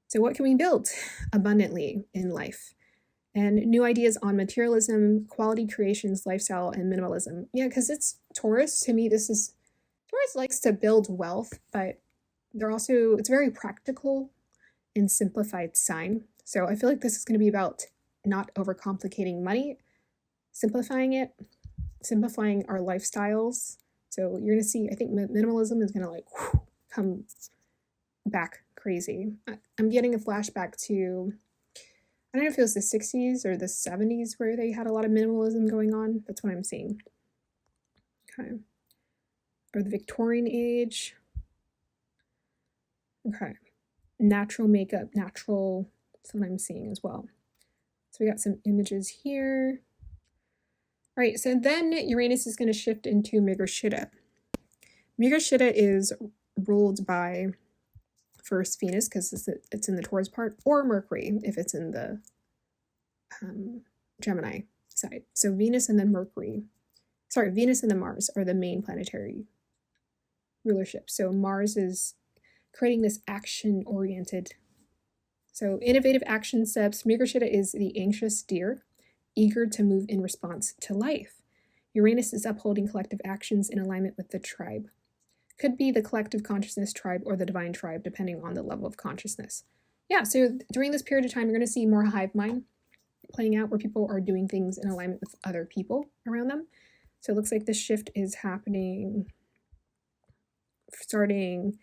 Speaker 1: So what can we build abundantly in life? And new ideas on materialism, quality creations, lifestyle, and minimalism. Yeah, because it's Taurus. To me, Taurus likes to build wealth, but it's very practical and simplified sign. So I feel like this is going to be about not overcomplicating money, simplifying it, simplifying our lifestyles. So you're going to see, I think minimalism is going to come back crazy. I'm getting a flashback to, I don't know if it was the 60s or the 70s where they had a lot of minimalism going on. That's what I'm seeing. Okay. Or the Victorian age. Okay. Natural makeup, that's what I'm seeing as well. So we got some images here. All right, so then Uranus is going to shift into Migashira. Migashira is ruled by first Venus, because it's in the Taurus part, or Mercury if it's in the Gemini side. So Venus and then Venus and then Mars are the main planetary rulership. So Mars is creating this action-oriented, so innovative action steps. Migashira is the anxious deer, eager to move in response to life. Uranus is upholding collective actions in alignment with the tribe. Could be the collective consciousness tribe or the divine tribe, depending on the level of consciousness. Yeah, so during this period of time, you're going to see more hive mind playing out, where people are doing things in alignment with other people around them. So it looks like this shift is happening starting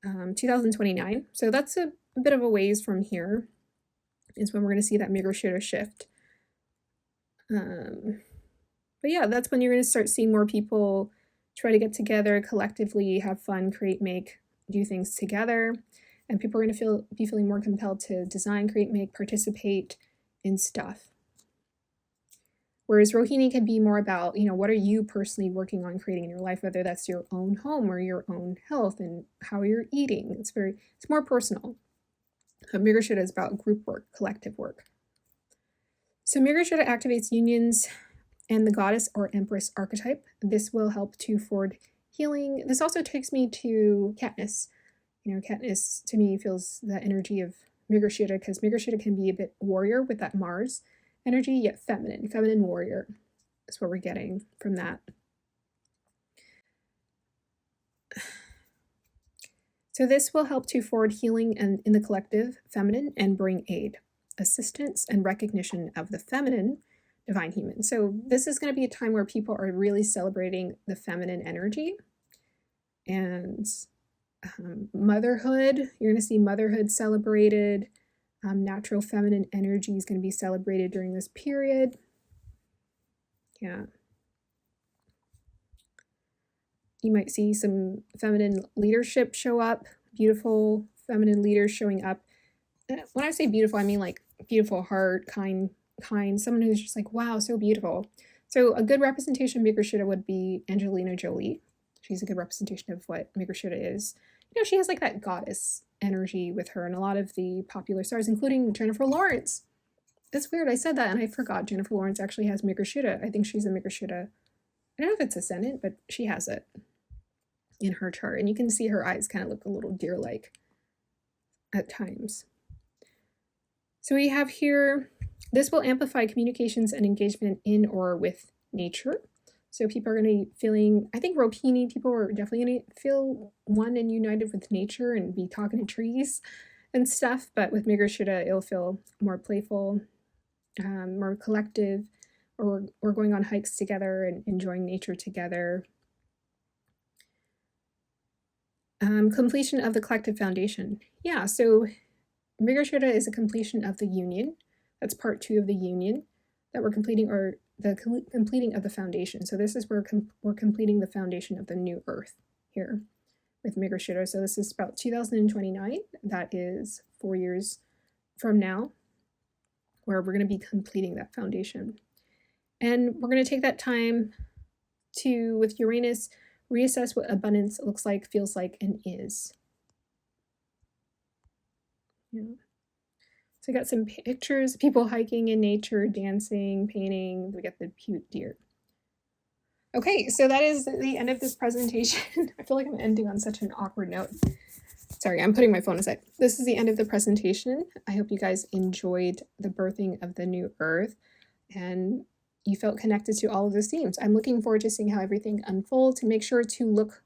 Speaker 1: 2029. So that's a a bit of a ways from here is when we're going to see that Migashira shift. But yeah, that's when you're going to start seeing more people try to get together collectively, have fun, create, make, do things together. And people are going to be feeling more compelled to design, create, make, participate in stuff. Whereas Rohini can be more about, what are you personally working on creating in your life, whether that's your own home or your own health and how you're eating. It's more personal. Migashira is about group work, collective work. So Migashira activates unions and the goddess or empress archetype. This will help to forward healing. This also takes me to Katniss. Katniss to me feels the energy of Migashira, because Migashira can be a bit warrior with that Mars energy, yet feminine warrior is what we're getting from that. So this will help to forward healing and in the collective feminine and bring aid, assistance, and recognition of the feminine divine human. So this is going to be a time where people are really celebrating the feminine energy and motherhood. You're going to see motherhood celebrated. Natural feminine energy is going to be celebrated during this period. Yeah. You might see some feminine leadership show up, beautiful feminine leaders showing up. When I say beautiful, I mean like beautiful heart, kind, someone who's just like, wow, so beautiful. So a good representation of Migashira would be Angelina Jolie. She's a good representation of what Migashira is. She has like that goddess energy with her and a lot of the popular stars, including Jennifer Lawrence. It's weird, I said that and I forgot Jennifer Lawrence actually has Migashira. I think she's a Migashira. I don't know if it's ascendant, but she has it in her chart. And you can see her eyes kind of look a little deer-like at times. So we have here, this will amplify communications and engagement in or with nature. So people are going to be feeling, I think Rohini people are definitely going to feel one and united with nature and be talking to trees and stuff. But with Migashira, it'll feel more playful, more collective, or we're going on hikes together and enjoying nature together. Completion of the collective foundation. Yeah, so Migashira is a completion of the union. That's part 2 of the union that we're completing, or the completing of the foundation. So this is where we're completing the foundation of the new earth here with Migashira. So this is about 2029. That is 4 years from now, where we're going to be completing that foundation. And we're going to take that time to, with Uranus, reassess what abundance looks like, feels like, and is. Yeah. So I got some pictures, people hiking in nature, dancing, painting. We got the cute deer. Okay, so that is the end of this presentation. I feel like I'm ending on such an awkward note. Sorry, I'm putting my phone aside. This is the end of the presentation. I hope you guys enjoyed the birthing of the new earth and you felt connected to all of those themes. I'm looking forward to seeing how everything unfolds. Make sure to look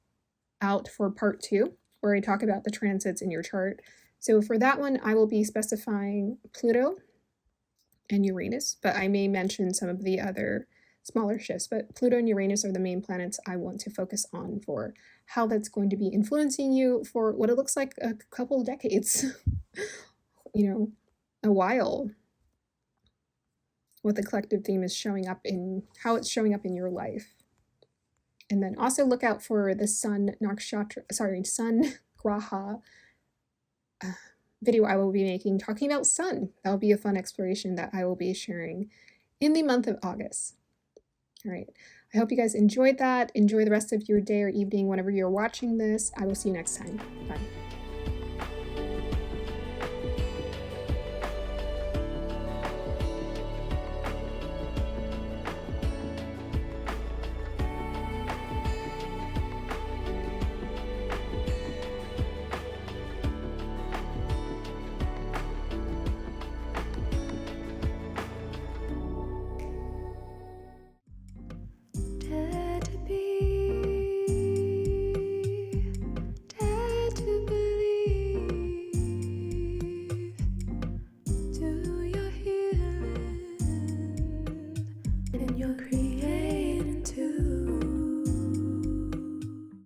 Speaker 1: out for part 2, where I talk about the transits in your chart. So for that one, I will be specifying Pluto and Uranus, but I may mention some of the other smaller shifts. But Pluto and Uranus are the main planets I want to focus on for how that's going to be influencing you for what it looks like a couple of decades, a while. What the collective theme is showing up in, how it's showing up in your life. And then also look out for the sun Graha video I will be making talking about sun. That will be a fun exploration that I will be sharing in the month of August. All right. I hope you guys enjoyed that. Enjoy the rest of your day or evening whenever you're watching this. I will see you next time. Bye.